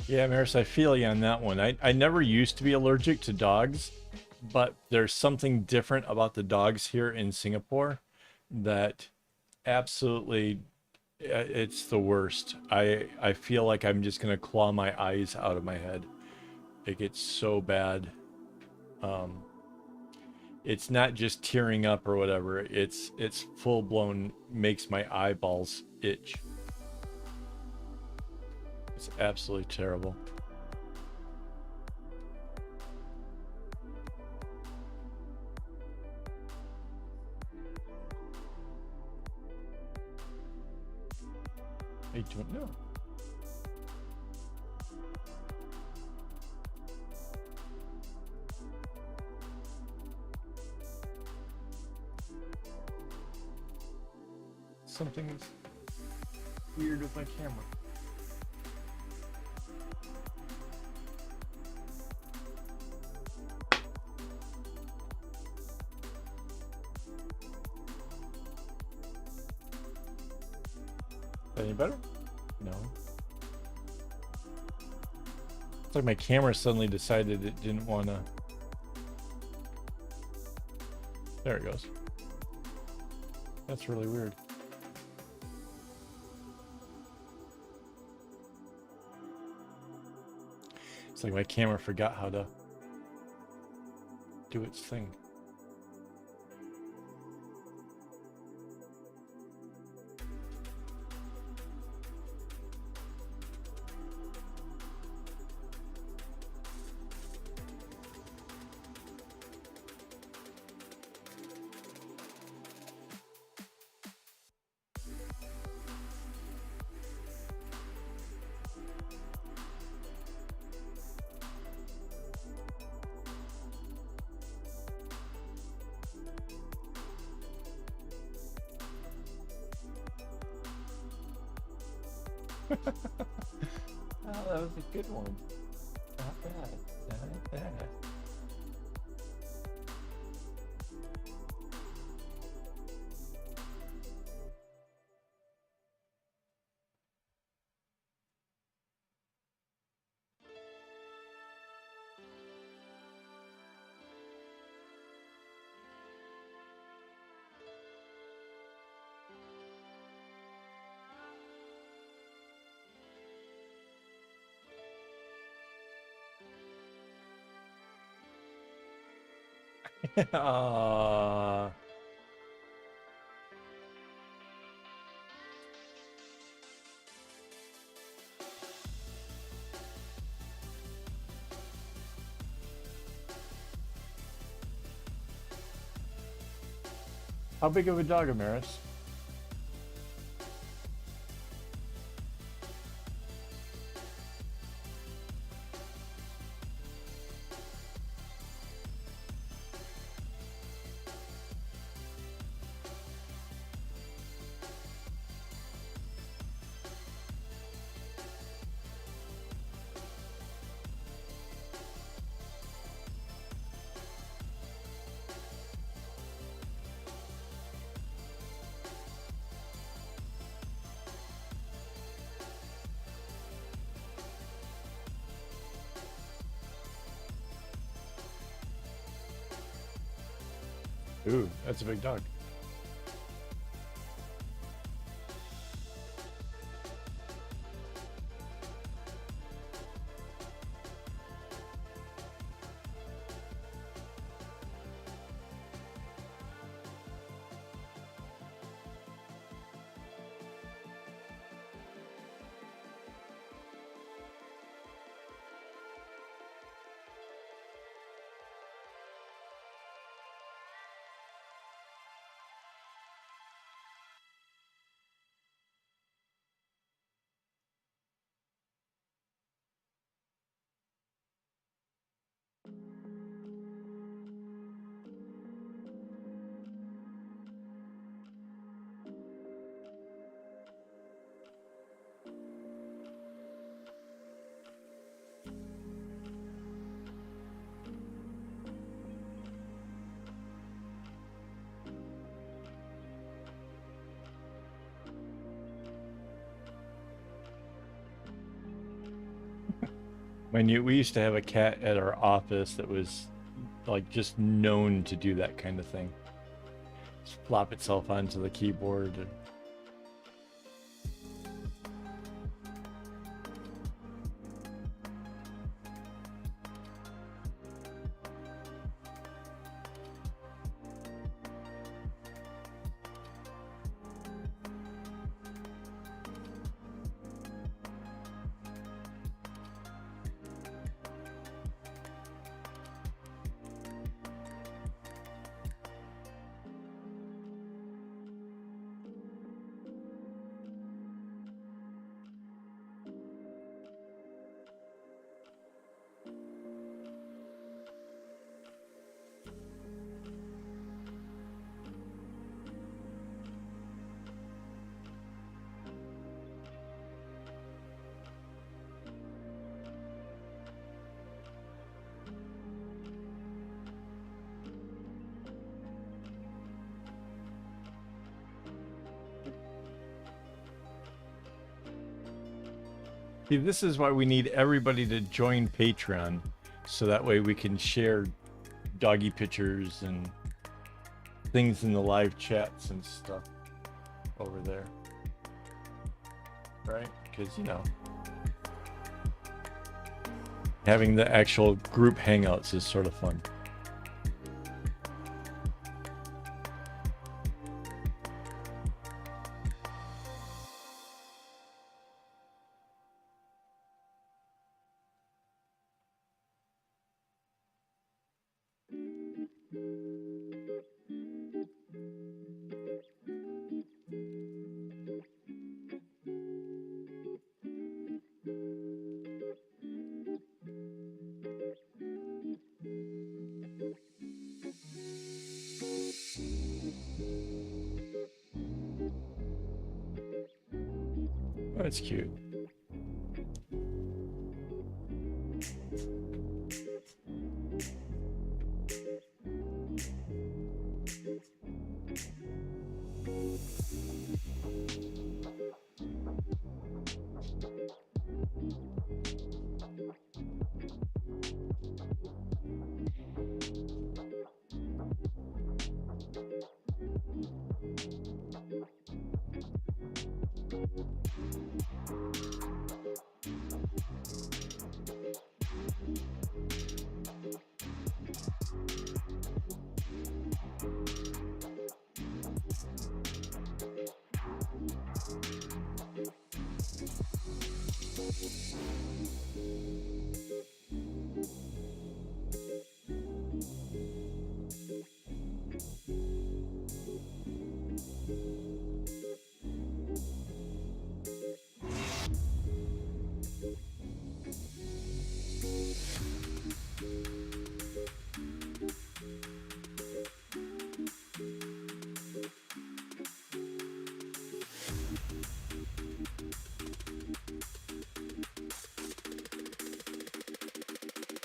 Yeah, Maris, I feel you on that one. I never used to be allergic to dogs, but there's something different about the dogs here in Singapore that absolutely it's the worst. I feel like I'm just gonna claw my eyes out of my head. It gets so bad. Um, it's not just tearing up or whatever. It's full blown makes my eyeballs itch. It's absolutely terrible. I don't know. Something's weird with my camera. Any better? No. It's like my camera suddenly decided it didn't want to. There it goes. That's really weird. It's like my camera forgot how to do its thing. Oh, that was a good one. Not bad. Not bad. Aw. How big of a dog, Amaris? Ooh, that's a big dog. We used to have a cat at our office that was like just known to do that kind of thing. Just flop itself onto the keyboard. And... See, this is why we need everybody to join Patreon, so that way we can share doggy pictures and things in the live chats and stuff over there. Right? Because, you know, having the actual group hangouts is sort of fun. Oh, that's cute.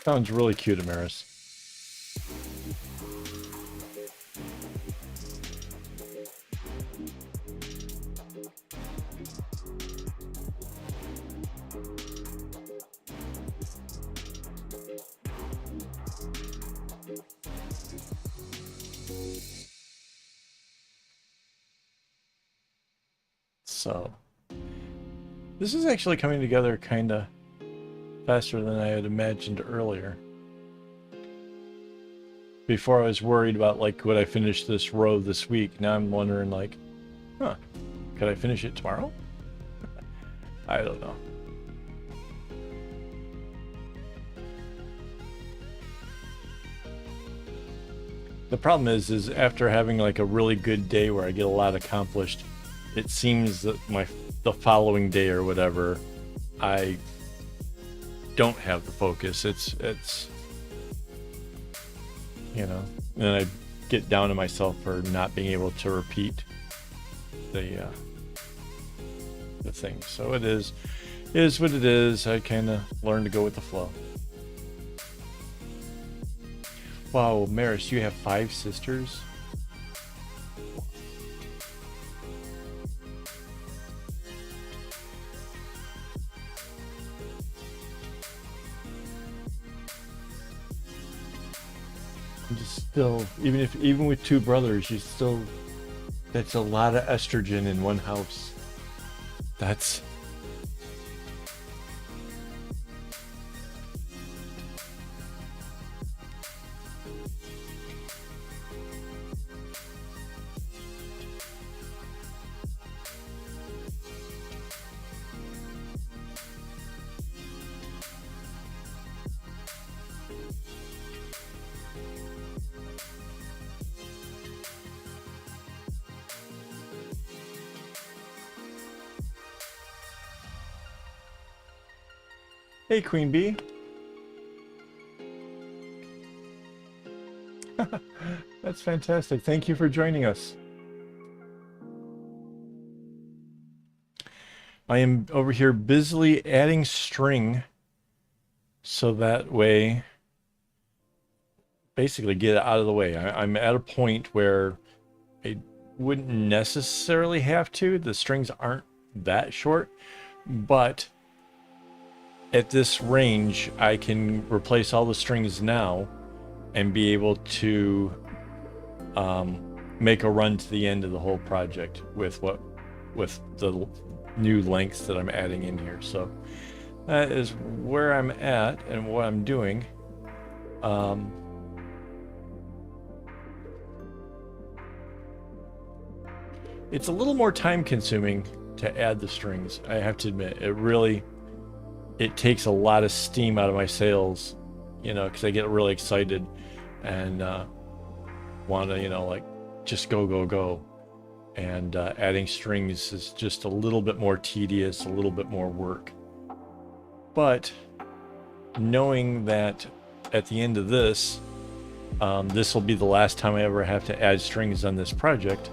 Sounds really cute, Amaris. So, this is actually coming together kind of faster than I had imagined earlier. Before I was worried about, like, would I finish this row this week? Now I'm wondering, like, huh, could I finish it tomorrow? I don't know. The problem is after having like a really good day where I get a lot accomplished, it seems that the following day or whatever, I don't have the focus. It's you know, and I get down on myself for not being able to repeat the thing. So it is what it is. I kind of learn to go with the flow. Wow, Maris, you have 5 sisters? I'm just still, even with 2 brothers, that's a lot of estrogen in one house. That's Hey, Queen Bee. That's fantastic. Thank you for joining us. I am over here busily adding string so that way, basically get it out of the way. I'm at a point where I wouldn't necessarily have to. The strings aren't that short, but at this range, I can replace all the strings now and be able to make a run to the end of the whole project with the new lengths that I'm adding in here. So that is where I'm at and what I'm doing. It's a little more time consuming to add the strings, I have to admit. It takes a lot of steam out of my sails, you know, because I get really excited and want to, you know, like just go. And adding strings is just a little bit more tedious, a little bit more work. But knowing that at the end of this, this will be the last time I ever have to add strings on this project,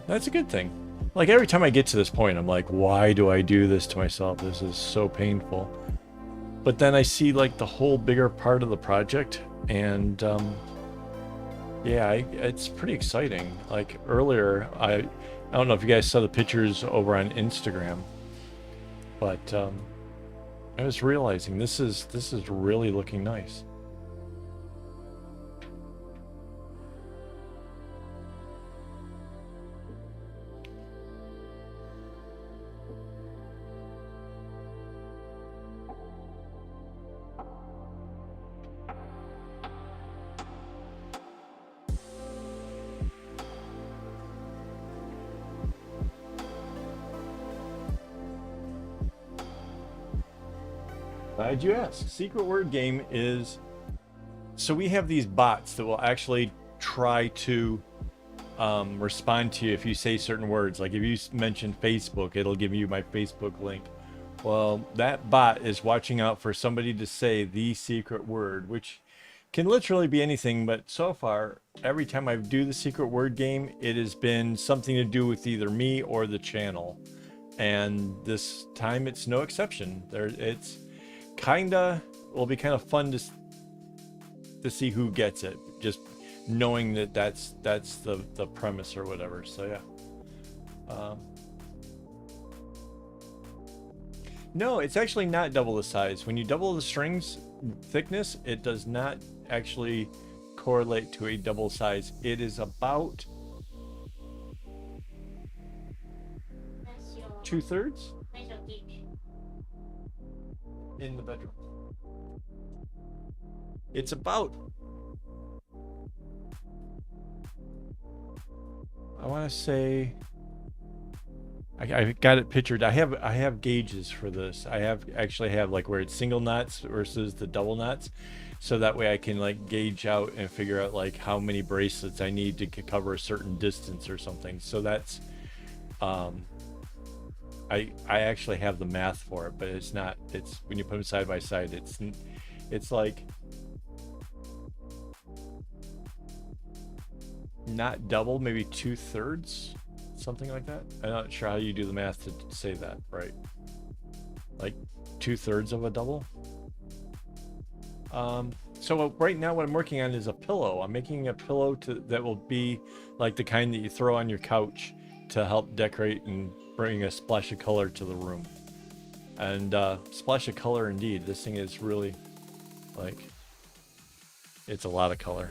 that's a good thing. Like every time I get to this point, I'm like, why do I do this to myself? This is so painful. But then I see like the whole bigger part of the project, and Yeah, it's pretty exciting. Like earlier, I don't know if you guys saw the pictures over on Instagram, but I was realizing this is really looking nice. Glad you asked. Secret word game is, so we have these bots that will actually try to respond to you if you say certain words. Like if you mention Facebook, it'll give you my Facebook link. Well, that bot is watching out for somebody to say the secret word, which can literally be anything. But so far, every time I do the secret word game, it has been something to do with either me or the channel. And this time it's no exception. It's will be kind of fun to see who gets it. Just knowing that that's the premise or whatever. So yeah. No, it's actually not double the size. When you double the strings thickness, it does not actually correlate to a double size. It is about 2/3 in the bedroom. It's about, I want to say, I got it pictured. I have gauges for this. I actually have like where it's single knots versus the double knots, so that way I can like gauge out and figure out like how many bracelets I need to cover a certain distance or something. So that's I actually have the math for it, but it's not. It's when you put them side by side, it's like not double, maybe 2/3. Something like that. I'm not sure how you do the math to say that, right? Like 2/3 of a double. So right now what I'm working on is a pillow. I'm making a pillow that will be like the kind that you throw on your couch to help decorate and bring a splash of color to the room. And splash of color indeed. This thing is really like, it's a lot of color.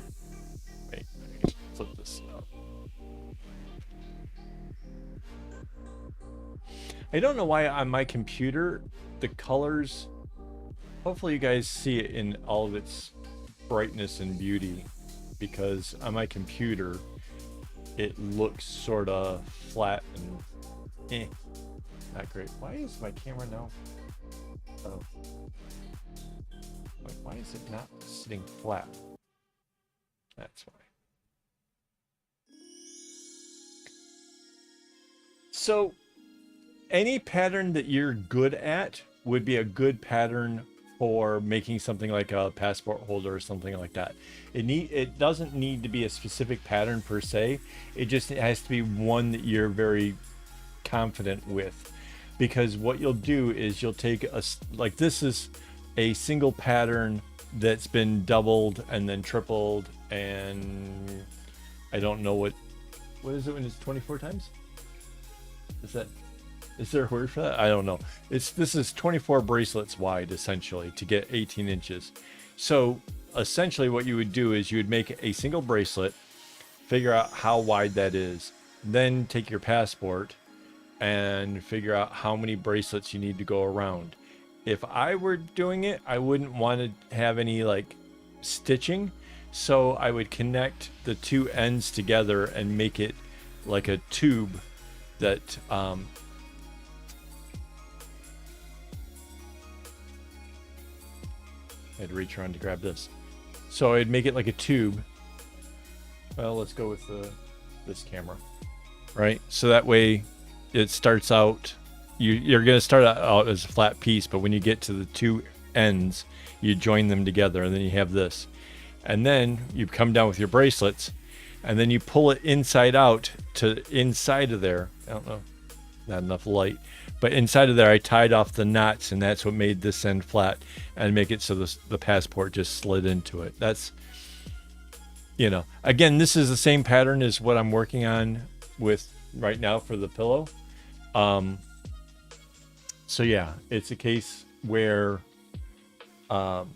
Wait, I can flip this up. I don't know why on my computer, the colors, hopefully you guys see it in all of its brightness and beauty, because on my computer, it looks sort of flat and not great. Why is my camera now? Oh. Why is it not sitting flat? That's why. So, any pattern that you're good at would be a good pattern for making something like a passport holder or something like that. It doesn't need to be a specific pattern per se. It has to be one that you're very confident with, because what you'll do is you'll take like this is a single pattern that's been doubled and then tripled, and I don't know what is it when it's 24 times? Is there a word for that? I don't know. This is 24 bracelets wide, essentially, to get 18 inches. So essentially what you would do is you would make a single bracelet, figure out how wide that is, then take your passport and figure out how many bracelets you need to go around. If I were doing it, I wouldn't want to have any like stitching. So I would connect the two ends together and make it like a tube that I had to reach around to grab this. So I'd make it like a tube. Well, let's go with this camera, right? So that way it starts out, you're going to start out as a flat piece, but when you get to the two ends, you join them together, and then you have this. And then you come down with your bracelets, and then you pull it inside out to inside of there. I don't know, not enough light. But inside of there, I tied off the knots, and that's what made this end flat and make it so the passport just slid into it. you know, again, this is the same pattern as what I'm working on with right now for the pillow. Um, so yeah, it's a case where that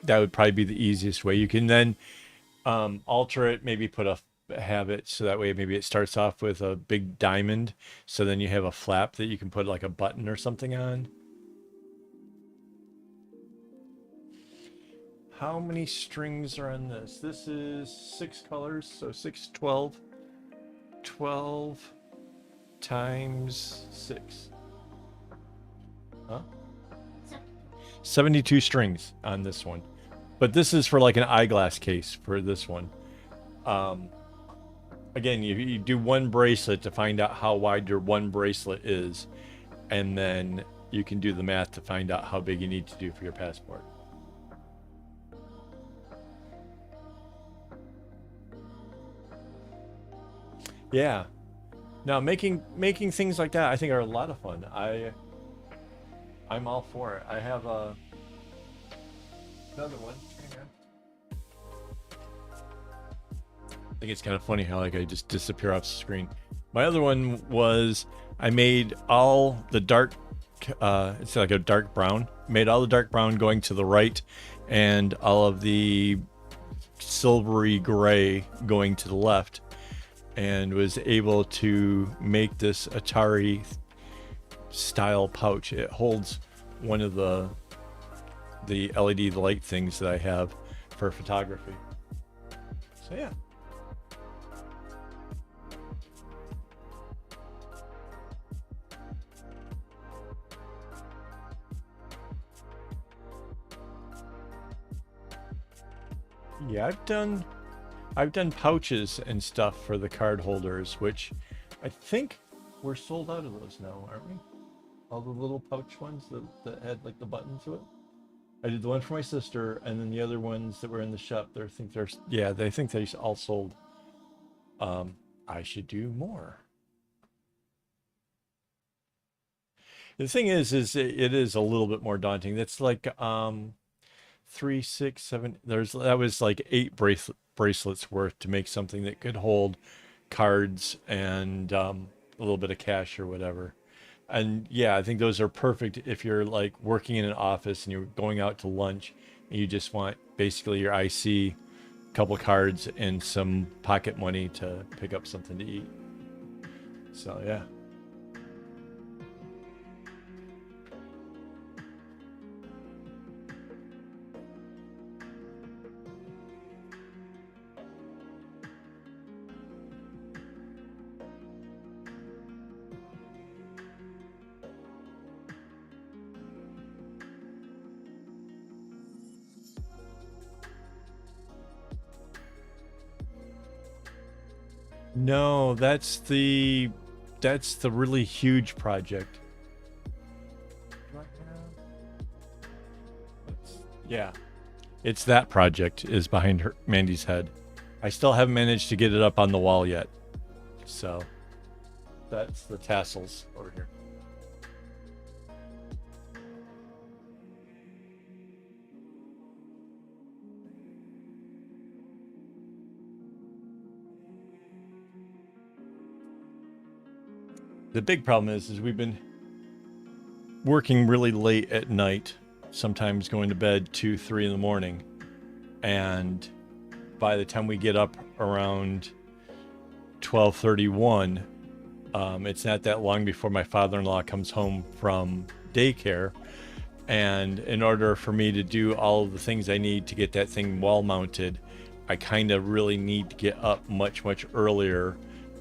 would probably be the easiest way. You can then alter it, maybe have it so that way maybe it starts off with a big diamond, so then you have a flap that you can put like a button or something on. How many strings are on this? This is 6 colors, so 6, 12. 12 times 6. Huh? 72 strings on this one. But this is for like an eyeglass case for this one. Again, you do one bracelet to find out how wide your one bracelet is, and then you can do the math to find out how big you need to do for your passport. Yeah. Now making things like that I think are a lot of fun. I'm all for it. I have another one. Hang on. I think it's kind of funny how like I just disappear off the screen. My other one was I made all the dark it's like a dark brown. Made all the dark brown going to the right and all of the silvery gray going to the left, and was able to make this Atari style pouch. It holds one of the LED light things that I have for photography. So yeah. Yeah, I've done pouches and stuff for the card holders, which I think we're sold out of those now, aren't we? All the little pouch ones that had like the button to it. I did the one for my sister, and then the other ones that were in the shop, they think they all sold. I should do more. The thing is it is a little bit more daunting. That's like 3, 6, 7. That was like 8 bracelets worth to make something that could hold cards and a little bit of cash or whatever. And yeah, I think those are perfect if you're like working in an office and you're going out to lunch and you just want basically your IC, a couple cards, and some pocket money to pick up something to eat. So yeah. No, that's the really huge project. Yeah, it's that project is behind Mandy's head. I still haven't managed to get it up on the wall yet. So that's the tassels over here. The big problem is we've been working really late at night, sometimes going to bed 2, 3 in the morning, and by the time we get up around 12:31, it's not that long before my father-in-law comes home from daycare, and in order for me to do all of the things I need to get that thing wall mounted, I kind of really need to get up much earlier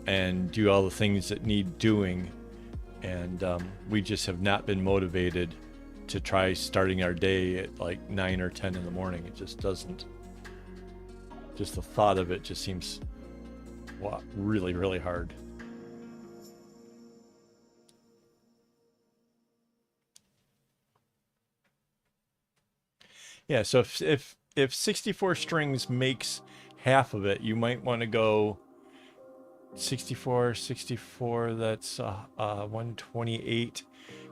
and do all the things that need doing. And we just have not been motivated to try starting our day at like 9 or 10 in the morning. It just doesn't, just the thought of it just seems really hard. Yeah, so if 64 strings makes half of it, you might want to go 64, that's 128.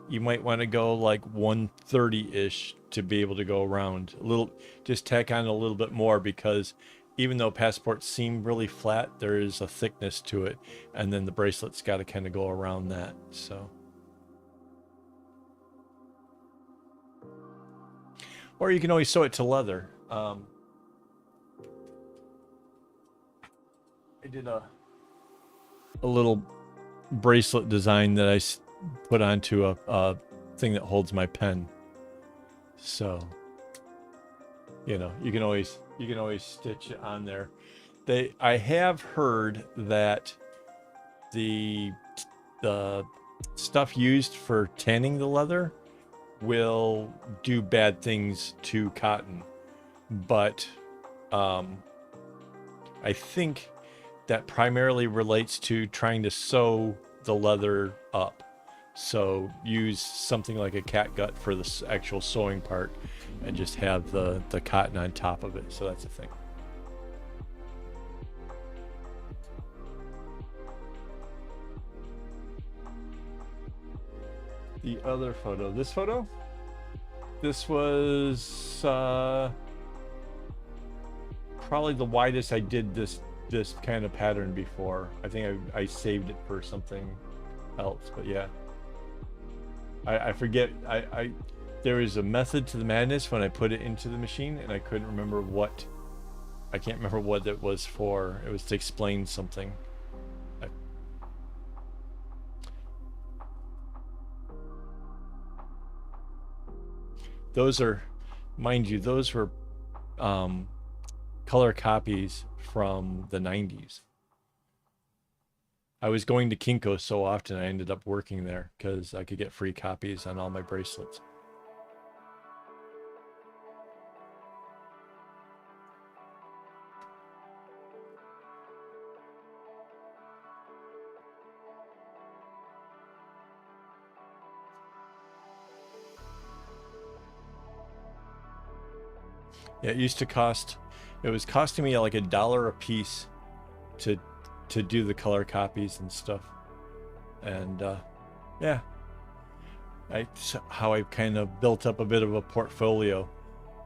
You might want to go like 130-ish to be able to go around. A little, just tack on a little bit more, because even though passports seem really flat, there is a thickness to it, and then the bracelet's got to kind of go around that. So, or you can always sew it to leather. I did a little bracelet design that I put onto a thing that holds my pen. So, you know, you can always stitch it on there. I have heard that the stuff used for tanning the leather will do bad things to cotton, but I think that primarily relates to trying to sew the leather up. So use something like a catgut for the actual sewing part and just have the cotton on top of it. So that's the thing. The other photo, this photo? This was probably the widest I did this kind of pattern before. I think I saved it for something else, but yeah. I forget, there is a method to the madness when I put it into the machine, and I couldn't remember I can't remember what it was for. It was to explain something. Those are, mind you, those were color copies from the 90s. I was going to Kinko so often I ended up working there because I could get free copies on all my bracelets. Yeah, it used to cost, it was costing me like $1 a piece to do the color copies and stuff. And yeah, how I kind of built up a bit of a portfolio.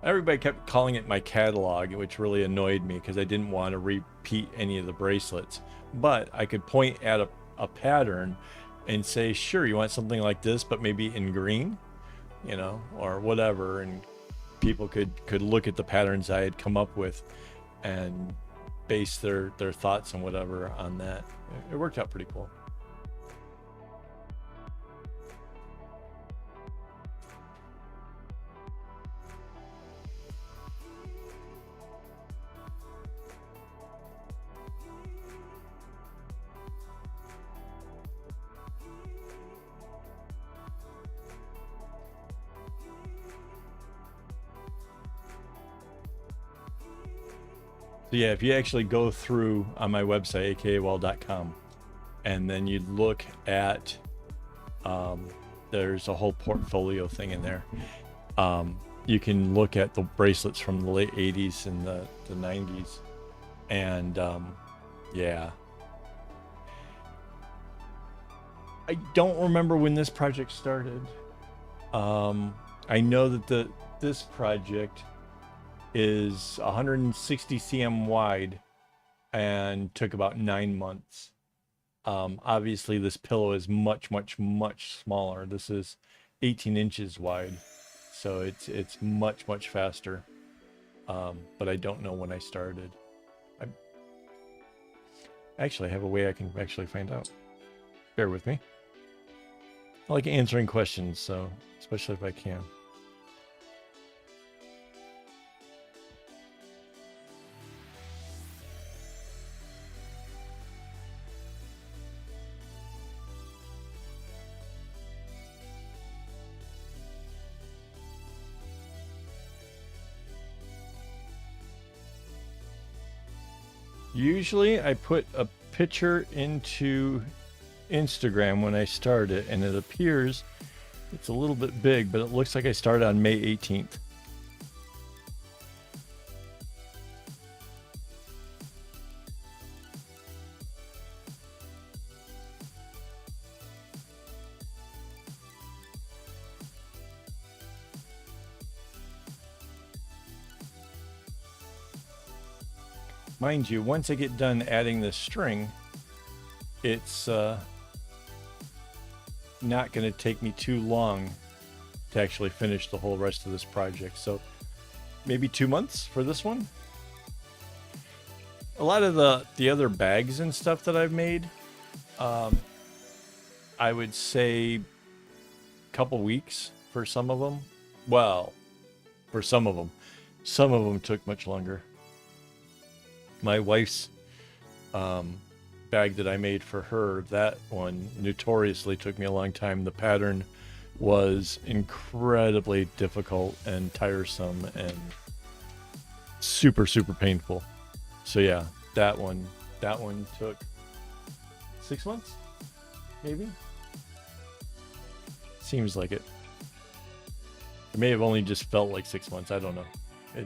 Everybody kept calling it my catalog, which really annoyed me because I didn't want to repeat any of the bracelets. But I could point at a pattern and say, sure, you want something like this, but maybe in green, you know, or whatever. And people could look at the patterns I had come up with and base their thoughts and whatever on that. It worked out pretty cool. So yeah, if you actually go through on my website, AKAAWOL.com, and then you look at, there's a whole portfolio thing in there. You can look at the bracelets from the late 80s and the 90s. And yeah. I don't remember when this project started. I know that this project is 160 cm wide and took about 9 months. Obviously this pillow is much smaller. This is 18 inches wide, so it's much faster. But I don't know when I started. Actually, I have a way I can actually find out. Bear with me. I like answering questions, so especially if I can. Usually I put a picture into Instagram when I start it, and it appears it's a little bit big, but it looks like I started on May 18th. Mind you, once I get done adding this string, it's not going to take me too long to actually finish the whole rest of this project. So maybe 2 months for this one. A lot of the other bags and stuff that I've made, I would say a couple weeks for some of them. Well, for some of them took much longer. My wife's bag that I made for her, that one notoriously took me a long time. The pattern was incredibly difficult and tiresome and super painful. So yeah, that one took 6 months, maybe. Seems like it. It may have only just felt like 6 months. I don't know. It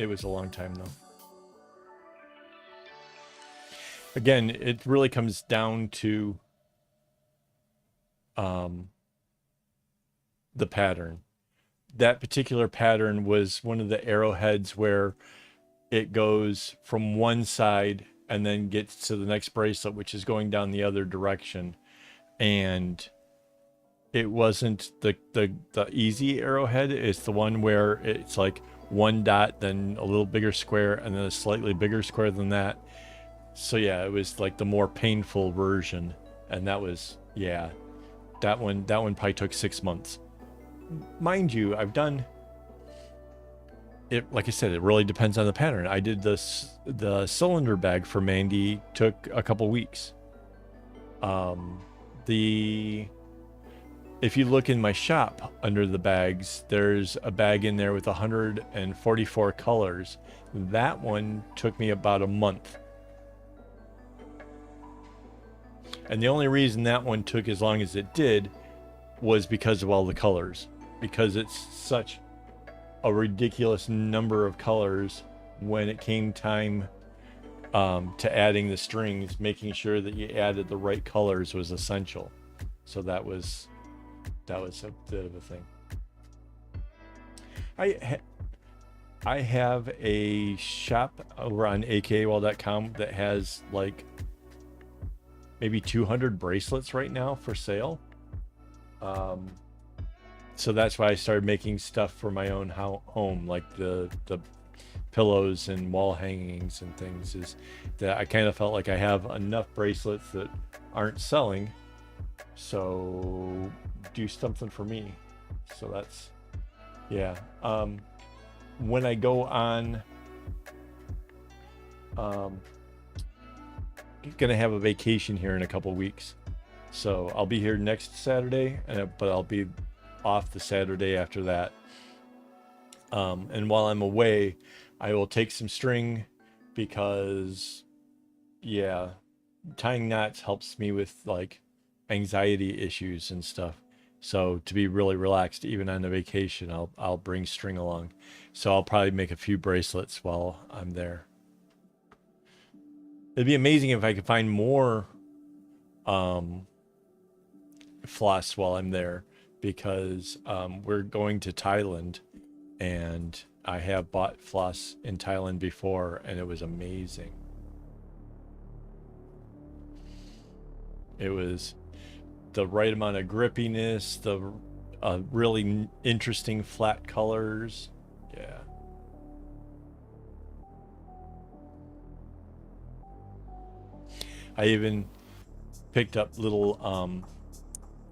was a long time though. Again, it really comes down to the pattern. That particular pattern was one of the arrowheads where it goes from one side and then gets to the next bracelet, which is going down the other direction. And it wasn't the easy arrowhead. It's the one where it's like one dot, then a little bigger square, and then a slightly bigger square than that. So yeah, it was like the more painful version. And that was, yeah, that one probably took 6 months. Mind you, I've done it, like I said, it really depends on the pattern. I did the cylinder bag for Mandy, took a couple weeks. If you look in my shop under the bags, there's a bag in there with 144 colors. That one took me about a month. And the only reason that one took as long as it did was because of all the colors. Because it's such a ridiculous number of colors. When it came time to adding the strings, making sure that you added the right colors was essential. So that was a bit of a thing. I have a shop over on AKAAWOL.com that has like maybe 200 bracelets right now for sale. So that's why I started making stuff for my own home, like the pillows and wall hangings and things, is that I kind of felt like I have enough bracelets that aren't selling, so do something for me. So that's, yeah. When I go on, gonna have a vacation here in a couple weeks, so I'll be here next Saturday, but I'll be off the Saturday after that. And while I'm away, I will take some string because, yeah, tying knots helps me with like anxiety issues and stuff. So to be really relaxed, even on a vacation, I'll bring string along. So I'll probably make a few bracelets while I'm there. It'd be amazing if I could find more floss while I'm there, because we're going to Thailand, and I have bought floss in Thailand before, and it was amazing. It was the right amount of grippiness, the really interesting flat colors. Yeah. I even picked up little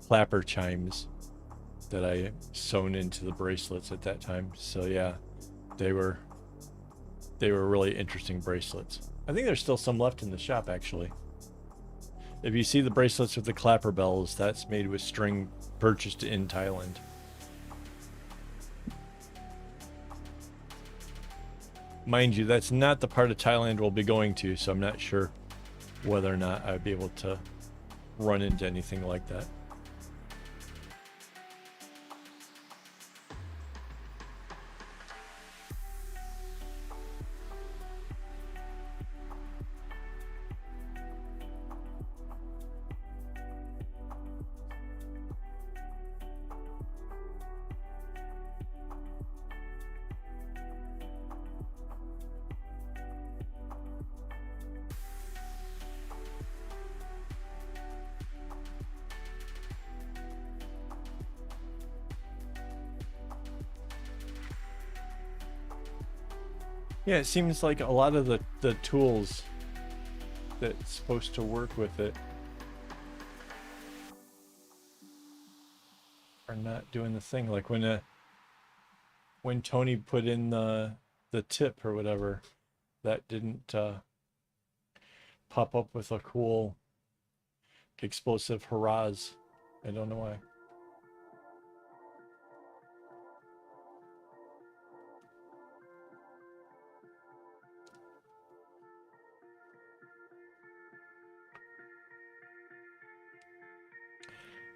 clapper chimes that I sewn into the bracelets at that time. So yeah, they were really interesting bracelets. I think there's still some left in the shop, actually. If you see the bracelets with the clapper bells, that's made with string purchased in Thailand. Mind you, that's not the part of Thailand we'll be going to, so I'm not sure whether or not I'd be able to run into anything like that. Yeah, it seems like a lot of the tools that's supposed to work with it are not doing the thing. Like when Tony put in the tip or whatever, that didn't pop up with a cool explosive hurrahs. I don't know why.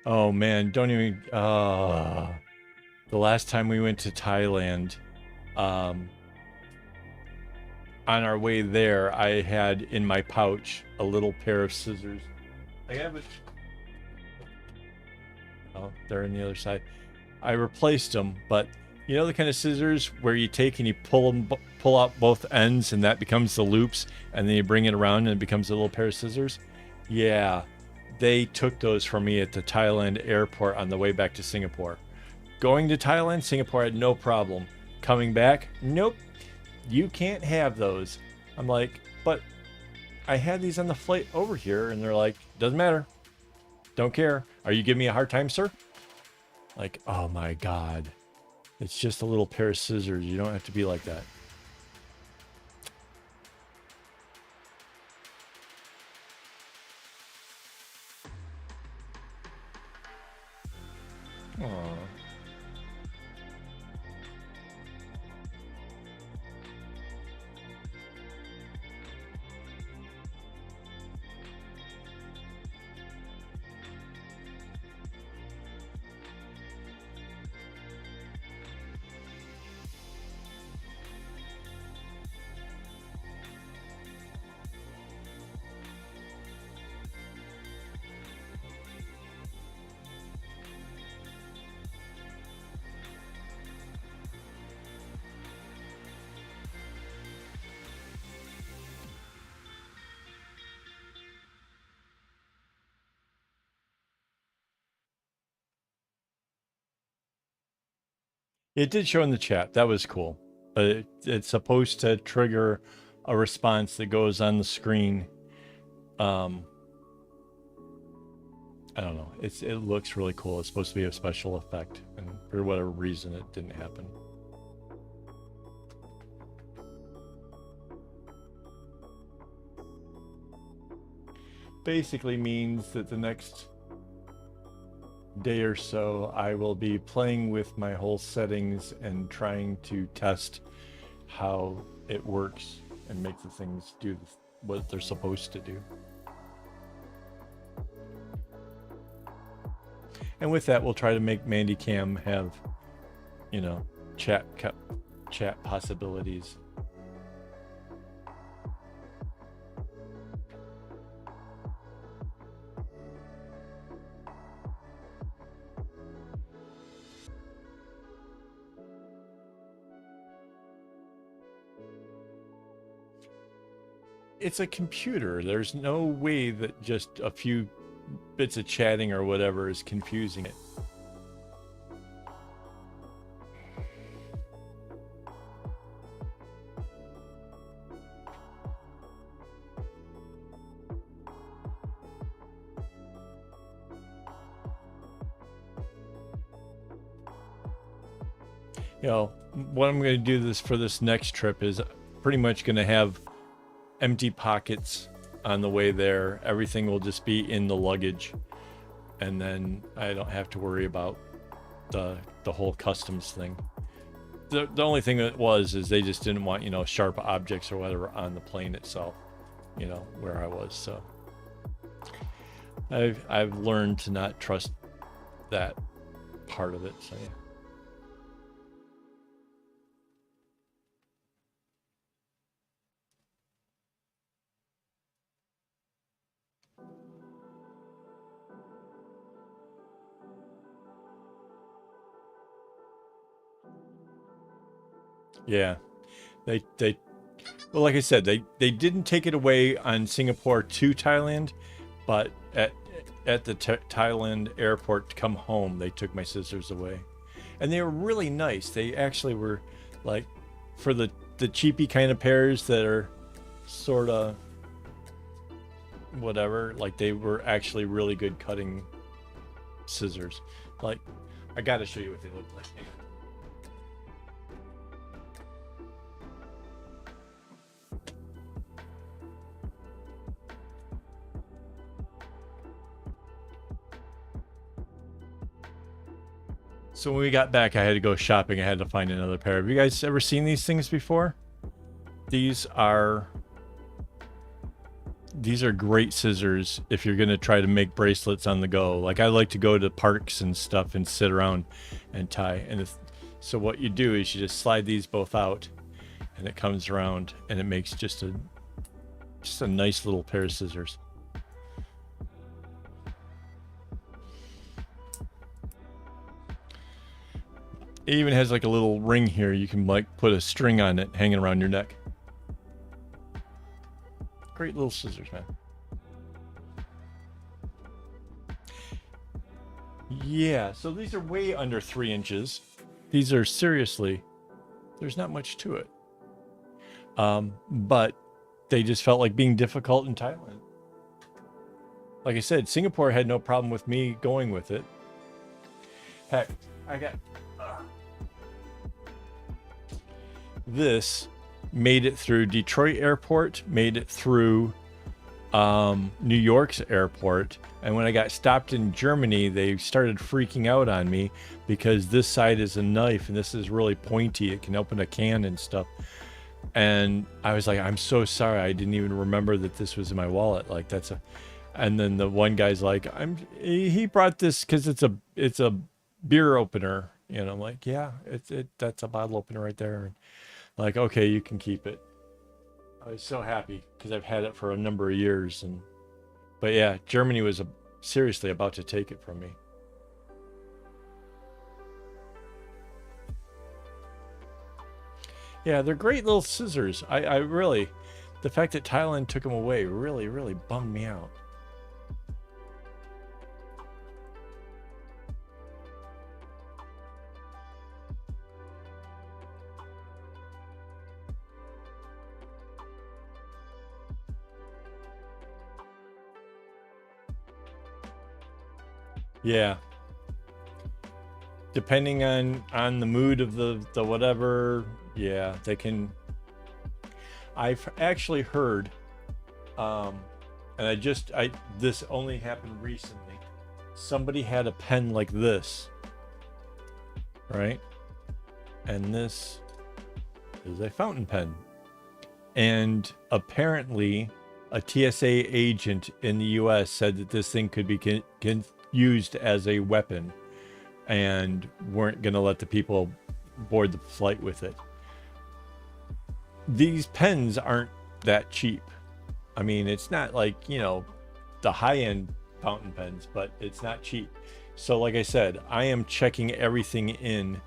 Oh man, don't even the last time we went to Thailand, um on our way there, I had in my pouch a little pair of scissors. I have it. Oh, they're on the other side. I replaced them, but you know the kind of scissors where you take and you pull out both ends, and that becomes the loops, and then you bring it around and it becomes a little pair of scissors. Yeah, they took those from me at the Thailand airport on the way back to Singapore. Going to Thailand, Singapore had no problem. Coming back, nope, you can't have those. I'm like, but I had these on the flight over here, and they're like, doesn't matter. Don't care. Are you giving me a hard time, sir? Like, oh my God. It's just a little pair of scissors. You don't have to be like that. Aww. It did show in the chat. That was cool. But it's supposed to trigger a response that goes on the screen. I don't know. It looks really cool. It's supposed to be a special effect, and for whatever reason, it didn't happen. Basically means that the next day or so, I will be playing with my whole settings and trying to test how it works and make the things do what they're supposed to do. And with that, we'll try to make Mandy Cam have, you know, chat possibilities. It's a computer. There's no way that just a few bits of chatting or whatever is confusing it. You know, what I'm going to do for this next trip is pretty much going to have empty pockets on the way there. Everything will just be in the luggage, and then I don't have to worry about the whole customs thing. The only thing that is they just didn't want, you know, sharp objects or whatever on the plane itself, you know, where I was. So I've learned to not trust that part of it. So yeah. Yeah, they well, like I said, they didn't take it away on Singapore to Thailand, but at the Thailand airport to come home, they took my scissors away, and they were really nice. They actually were like, for the the cheapy kind of pairs that are sort of whatever, like they were actually really good cutting scissors. Like, I gotta show you what they look like. Hang on. So when we got back, I had to go shopping. I had to find another pair. Have you guys ever seen these things before? These are great scissors if you're going to try to make bracelets on the go. Like, I like to go to parks and stuff and sit around and tie. And so what you do is you just slide these both out, and it comes around, and it makes just a nice little pair of scissors. It even has like a little ring here. You can like put a string on it hanging around your neck. Great little scissors, man. Yeah, so these are way under 3 inches. These are seriously, there's not much to it. But they just felt like being difficult in Thailand. Like I said, Singapore had no problem with me going with it. Heck, I got this made it through Detroit airport, made it through New York's airport, and when I got stopped in Germany, they started freaking out on me because this side is a knife and this is really pointy. It can open a can and stuff. And I was like, I'm so sorry, I didn't even remember that this was in my wallet. Like, that's a, and then the one guy's like, he brought this because it's a beer opener. You know, I'm like, yeah, that's a bottle opener right there. Like, okay, you can keep it. I was so happy because I've had it for a number of years, but yeah, Germany was seriously about to take it from me. Yeah, they're great little scissors. I really, the fact that Thailand took them away really, really bummed me out. Yeah. Depending on the mood of the whatever, yeah, they can. I've actually heard, and this only happened recently. Somebody had a pen like this, right? And this is a fountain pen. And apparently a TSA agent in the US said that this thing could be used as a weapon and weren't going to let the people board the flight with it. These pens aren't that cheap. I mean, it's not like, you know, the high-end fountain pens, but it's not cheap. So like I said, I am checking everything in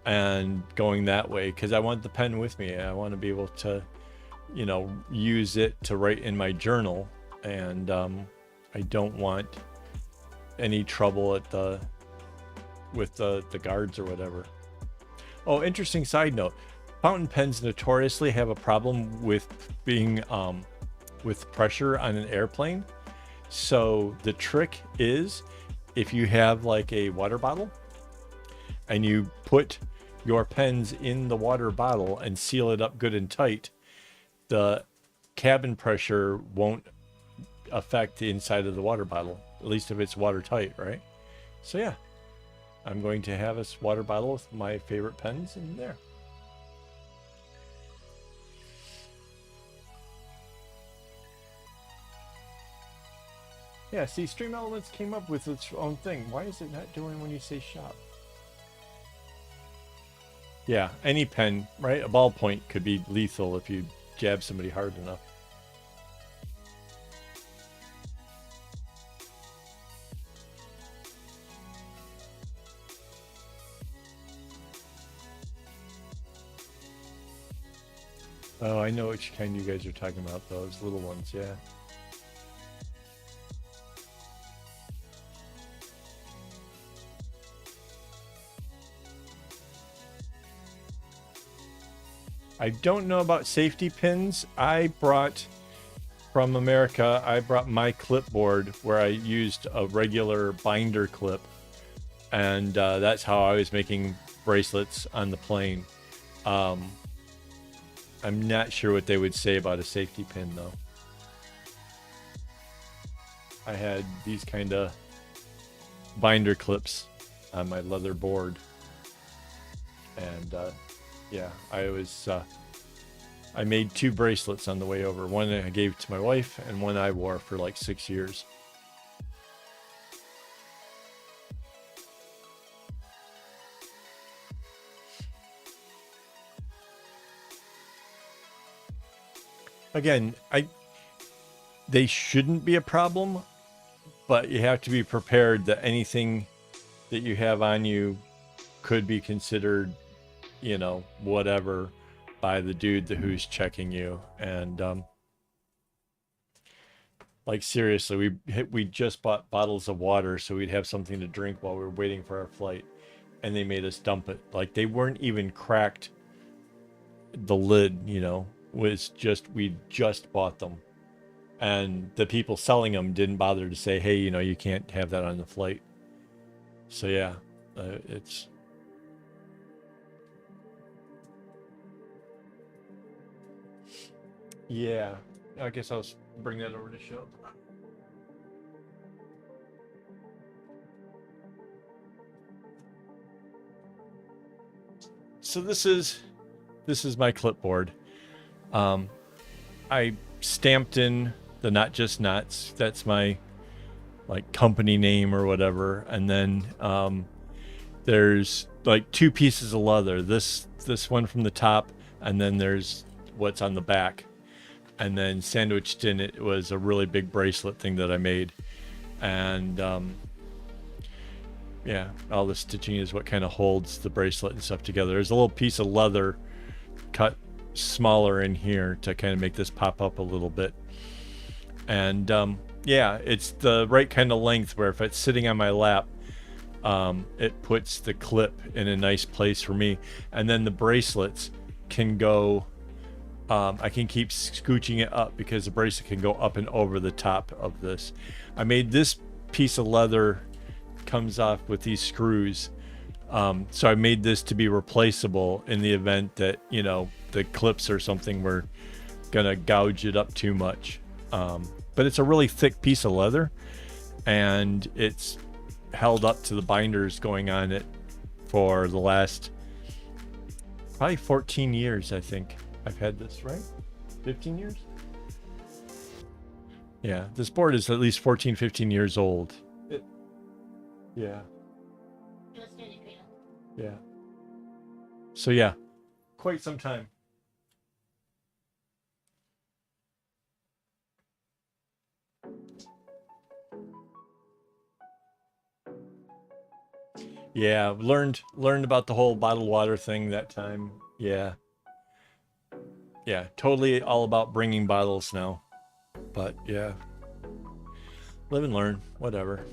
and going that way because I want the pen with me. I want to be able to, you know, use it to write in my journal, and I don't want any trouble with the guards or whatever. Oh, interesting side note. Fountain pens notoriously have a problem with being with pressure on an airplane. So the trick is, if you have like a water bottle and you put your pens in the water bottle and seal it up good and tight, the cabin pressure won't affect the inside of the water bottle, at least if it's watertight, right? So yeah, I'm going to have a water bottle with my favorite pens in there. Yeah, see, Stream Elements came up with its own thing. Why is it not doing when you say shop? Yeah, any pen, right? A ballpoint could be lethal if you jab somebody hard enough. Oh, I know which kind you guys are talking about, those little ones, yeah. I don't know about safety pins. I brought from America, I brought my clipboard where I used a regular binder clip, and that's how I was making bracelets on the plane. I'm not sure what they would say about a safety pin though. I had these kind of binder clips on my leather board, and yeah, I made 2 bracelets on the way over. One I gave to my wife, and one I wore for like 6 years. Again, they shouldn't be a problem, but you have to be prepared that anything that you have on you could be considered, you know, whatever, by the dude who's checking you. And like seriously, we just bought bottles of water so we'd have something to drink while we were waiting for our flight, and they made us dump it. Like they weren't even cracked. The lid, you know, was just, we just bought them, and the people selling them didn't bother to say, hey, you know, you can't have that on the flight. So yeah, it's yeah. I guess I'll bring that over to show. So this is my clipboard. I stamped in the Not Just Knots. That's my like company name or whatever. And then there's like 2 pieces of leather. This one from the top, and then there's what's on the back. And then sandwiched in it was a really big bracelet thing that I made. And yeah, all the stitching is what kind of holds the bracelet and stuff together. There's a little piece of leather cut smaller in here to kind of make this pop up a little bit. And yeah, it's the right kind of length where if it's sitting on my lap, it puts the clip in a nice place for me. And then the bracelets can go, I can keep scooching it up because the bracelet can go up and over the top of this. I made this piece of leather, comes off with these screws. So I made this to be replaceable in the event that, you know, the clips or something were gonna gouge it up too much. But it's a really thick piece of leather, and it's held up to the binders going on it for the last probably 14 years, I think. I've had this, right? 15 years? Yeah, this board is at least 14, 15 years old. Yeah. Yeah. So yeah, quite some time. Yeah, learned about the whole bottled water thing that time. Yeah. Yeah, totally all about bringing bottles now. But yeah, live and learn, whatever.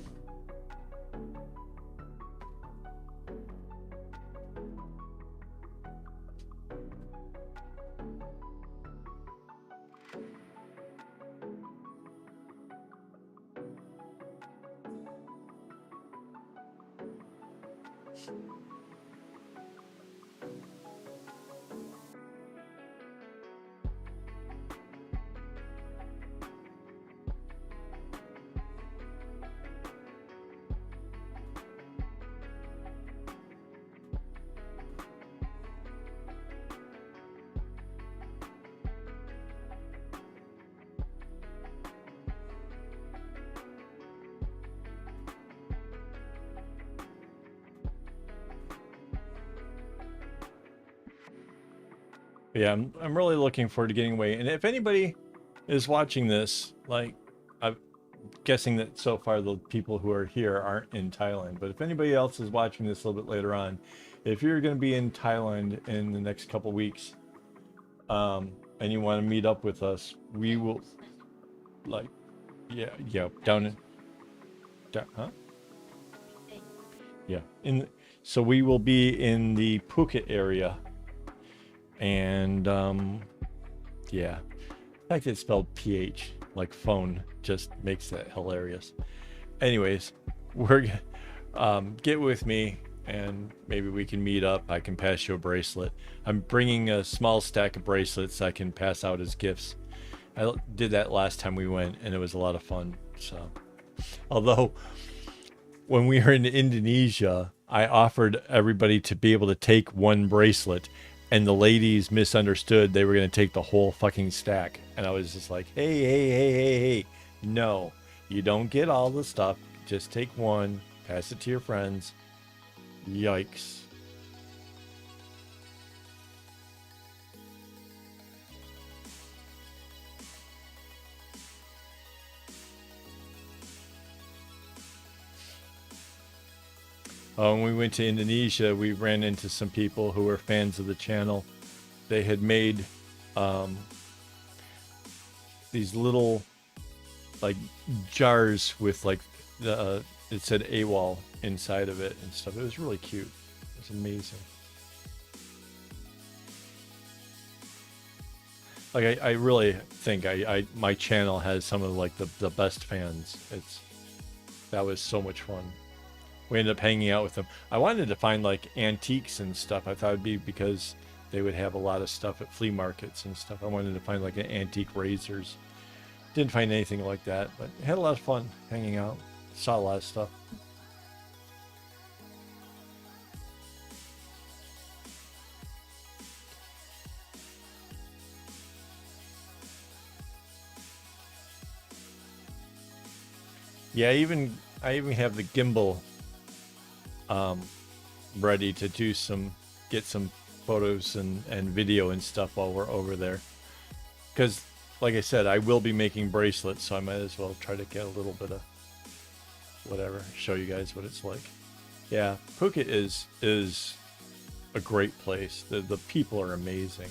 Yeah, I'm really looking forward to getting away. And if anybody is watching this, like, I'm guessing that so far the people who are here aren't in Thailand, but if anybody else is watching this a little bit later on, if you're going to be in Thailand in the next couple weeks, and you want to meet up with us, we will, like, yeah, down, huh? Yeah, so we will be in the Phuket area. And yeah, the fact that it's spelled PH like phone just makes that hilarious. Anyways, we're get with me and maybe we can meet up. I can pass you a bracelet. I'm bringing a small stack of bracelets I can pass out as gifts. I did that last time we went and it was a lot of fun. So, although when we were in Indonesia, I offered everybody to be able to take one bracelet, and the ladies misunderstood. They were going to take the whole fucking stack. And I was just like, hey, hey, hey, hey, hey. No, you don't get all the stuff. Just take one, pass it to your friends. Yikes. When we went to Indonesia, we ran into some people who were fans of the channel. They had made these little like jars with like the it said AWOL inside of it and stuff. It was really cute. It was amazing. Like I really think I my channel has some of like the best fans. That was so much fun. We ended up hanging out with them. I wanted to find like antiques and stuff. I thought it'd be because they would have a lot of stuff at flea markets and stuff. I wanted to find like an antique razors. Didn't find anything like that, but had a lot of fun hanging out. Saw a lot of stuff. Yeah, I even have the gimbal ready to get some photos and video and stuff while we're over there. Because, like I said, I will be making bracelets, so I might as well try to get a little bit of whatever, show you guys what it's like. Yeah, Phuket is a great place. The people are amazing.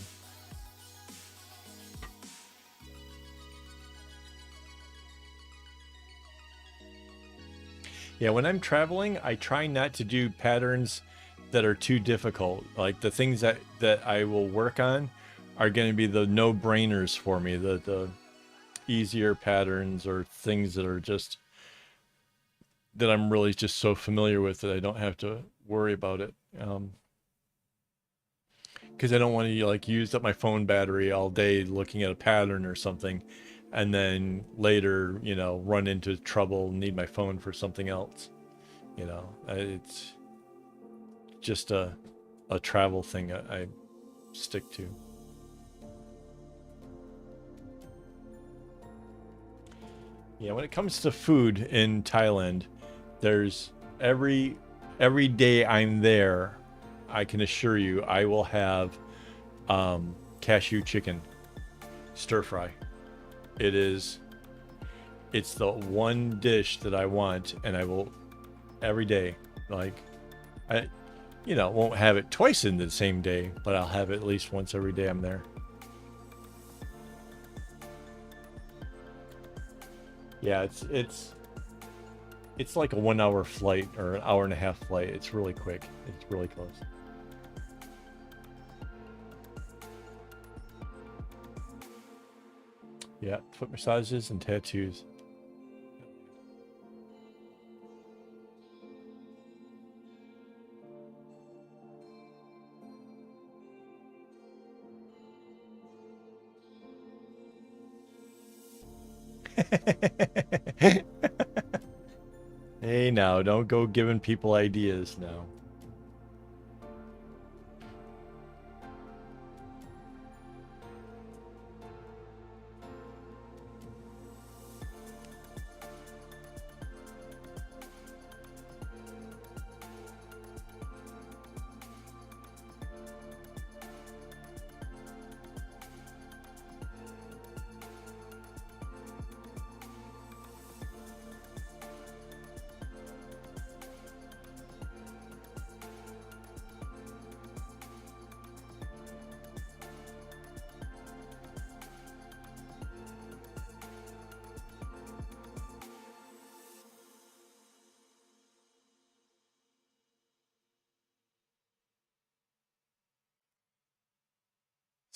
Yeah, when I'm traveling, I try not to do patterns that are too difficult. Like the things that I will work on are going to be the no-brainers for me, the easier patterns or things that are just that I'm really just so familiar with that I don't have to worry about it. Because I don't want to like use up my phone battery all day looking at a pattern or something, and then later, run into trouble and need my phone for something else. It's just a travel thing I stick to. Yeah, when it comes to food in Thailand, there's every day I'm there, I can assure you I will have cashew chicken stir fry. It's the one dish that I want, and I will every day. Like I won't have it twice in the same day, but I'll have it at least once every day I'm there. Yeah, it's like a 1 hour flight or an hour and a half flight. It's really quick. It's really close. Yeah, foot massages and tattoos. Hey, now, don't go giving people ideas now.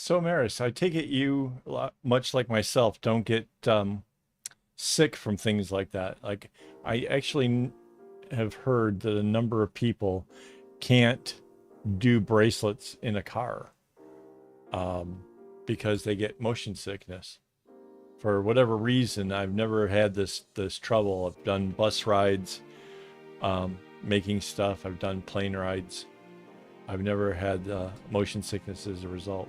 So, Maris, I take it you, much like myself, don't get sick from things like that. Like, I actually have heard that a number of people can't do bracelets in a car um, because they get motion sickness. For whatever reason, I've never had this trouble. I've done bus rides, making stuff. I've done plane rides. I've never had motion sickness as a result.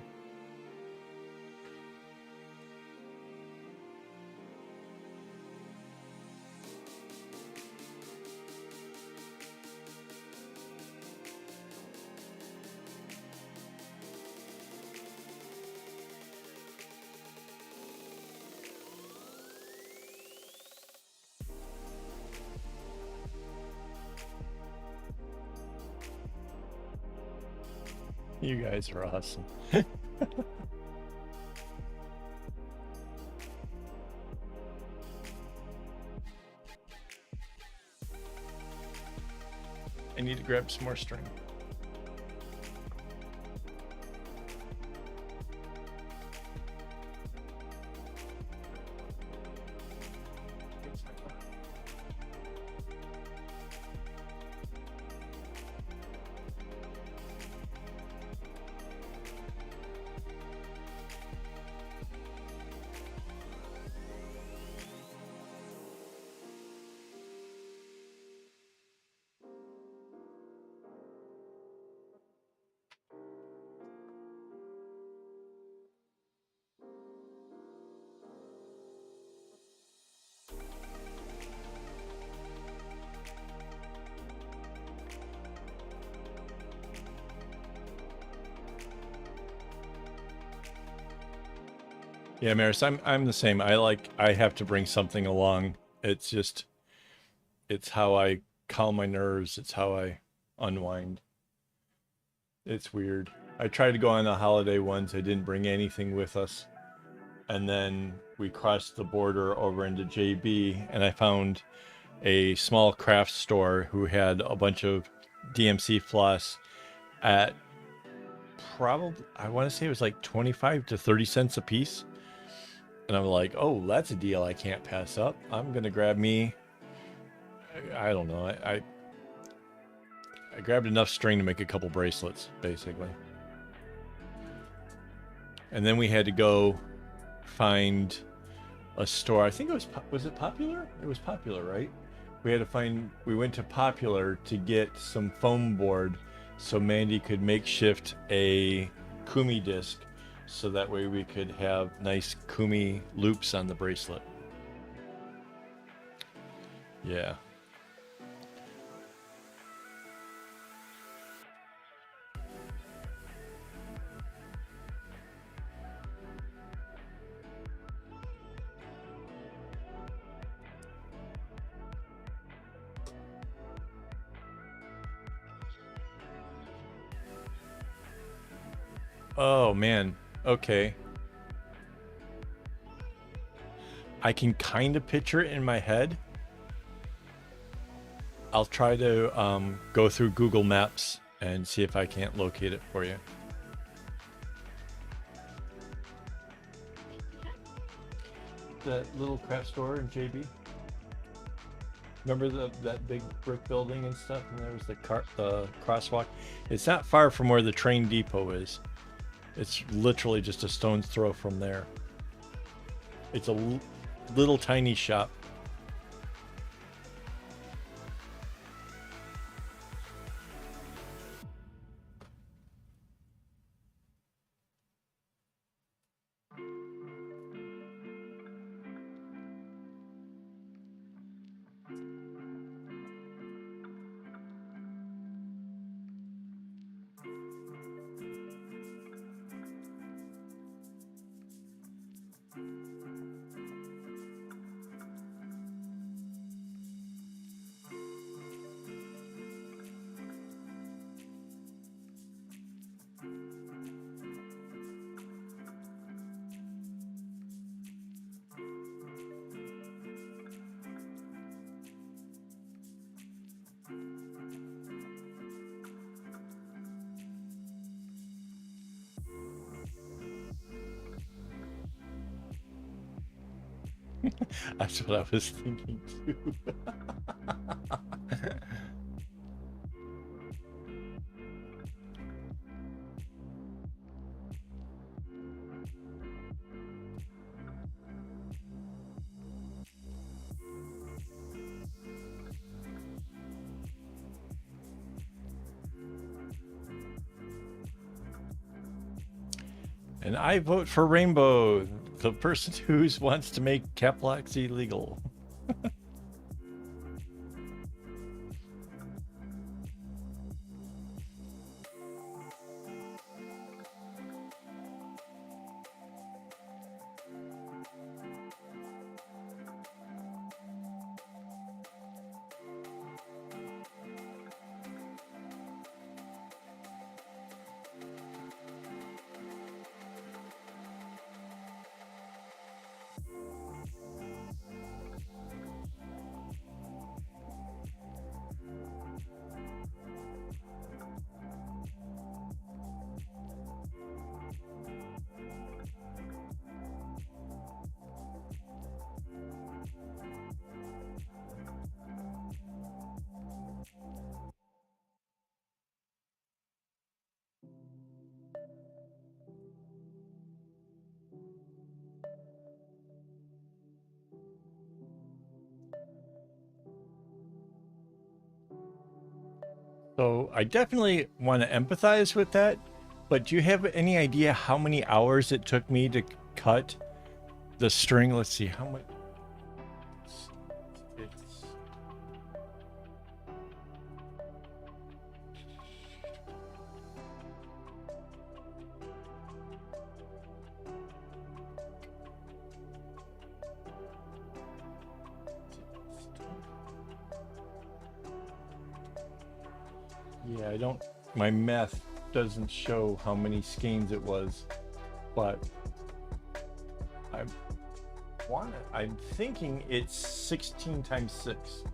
You guys are awesome. I need to grab some more string. Yeah, Maris, I'm the same. I have to bring something along. It's just it's how I calm my nerves. It's how I unwind. It's weird. I tried to go on the holiday ones. I didn't bring anything with us. And then we crossed the border over into JB, and I found a small craft store who had a bunch of DMC floss at probably, I want to say it was like 25 to 30 cents a piece. And I'm like, oh, that's a deal I can't pass up. I'm going to grab me, I don't know. I grabbed enough string to make a couple bracelets, basically. And then we had to go find a store. I think it was it Popular? It was Popular, right? We went to Popular to get some foam board so Mandy could makeshift a Kumi disc so that way we could have nice Kumi loops on the bracelet. Yeah. Oh man. Okay. I can kind of picture it in my head. I'll try to go through Google Maps and see if I can't locate it for you. That little craft store in JB. Remember that big brick building and stuff, and there was the crosswalk. It's not far from where the train depot is. It's literally just a stone's throw from there. It's a little tiny shop. That's what I was thinking too. And I vote for Rainbow, the person who wants to make cap locks illegal. So I definitely want to empathize with that, but do you have any idea how many hours it took me to cut the string? Let's see how much. It's yeah, I don't. My math doesn't show how many skeins it was, but I want it. I'm thinking it's 16 times 6.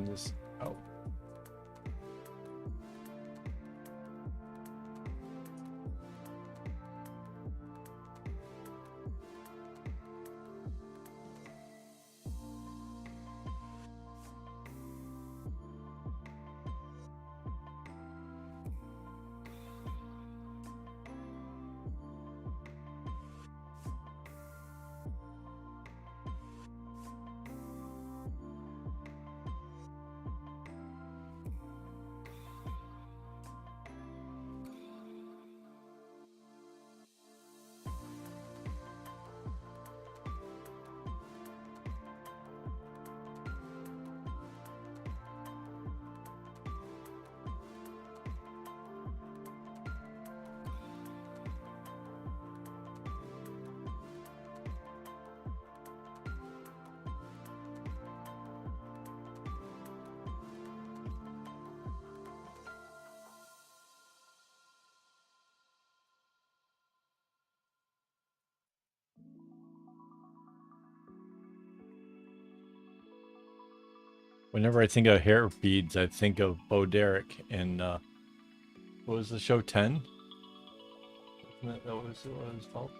straighten this out. Whenever I think of hair beads, I think of Bo Derek and what was the show, 10? Wasn't that what it was called?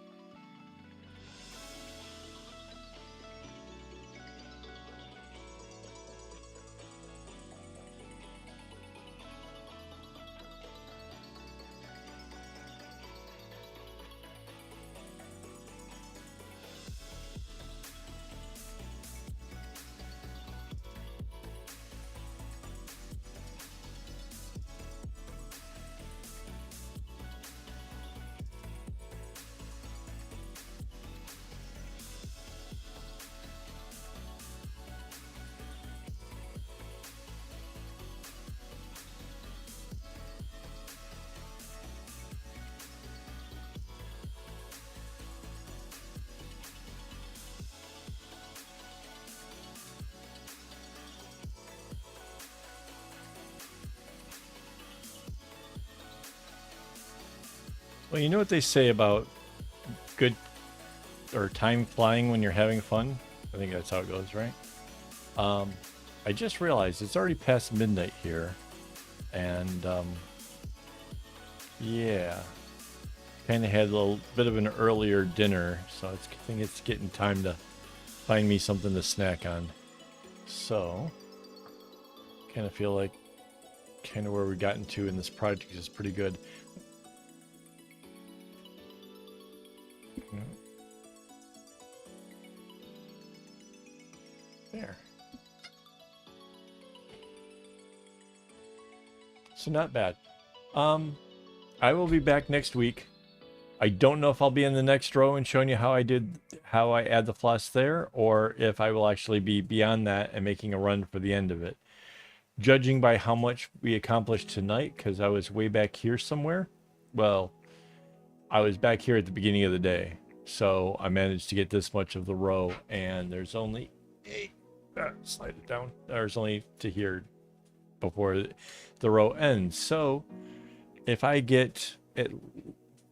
Well, you know what they say about good or time flying when you're having fun? I think that's how it goes, right? I just realized it's already past midnight here, and yeah, kind of had a little bit of an earlier dinner, so I think it's getting time to find me something to snack on. So, kind of feel like kind of where we got into in this project is pretty good. There. So not bad. I will be back next week. I don't know if I'll be in the next row and showing you how I add the floss there, or if I will actually be beyond that and making a run for the end of it. Judging by how much we accomplished tonight, because I was way back here somewhere. Well, I was back here at the beginning of the day, so I managed to get this much of the row, and there's only slide it down. There's only to here before the row ends. So if I get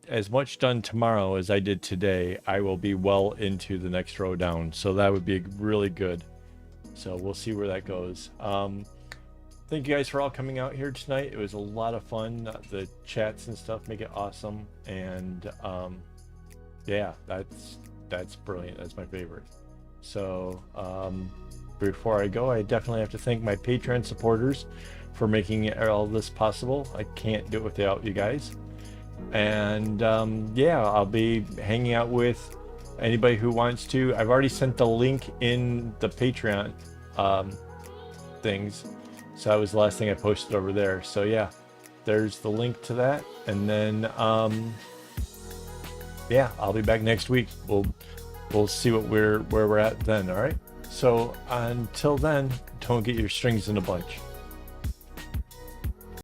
as much done tomorrow as I did today, I will be well into the next row down. So that would be really good. So we'll see where that goes. Thank you guys for all coming out here tonight. It was a lot of fun. The chats and stuff make it awesome. And yeah, that's brilliant. That's my favorite. So before I go, I definitely have to thank my Patreon supporters for making all this possible. I can't do it without you guys. And yeah, I'll be hanging out with anybody who wants to. I've already sent the link in the Patreon things, so that was the last thing I posted over there. So yeah, there's the link to that. And then yeah, I'll be back next week. We'll see what where we're at then. All right, so until then, don't get your strings in a bunch.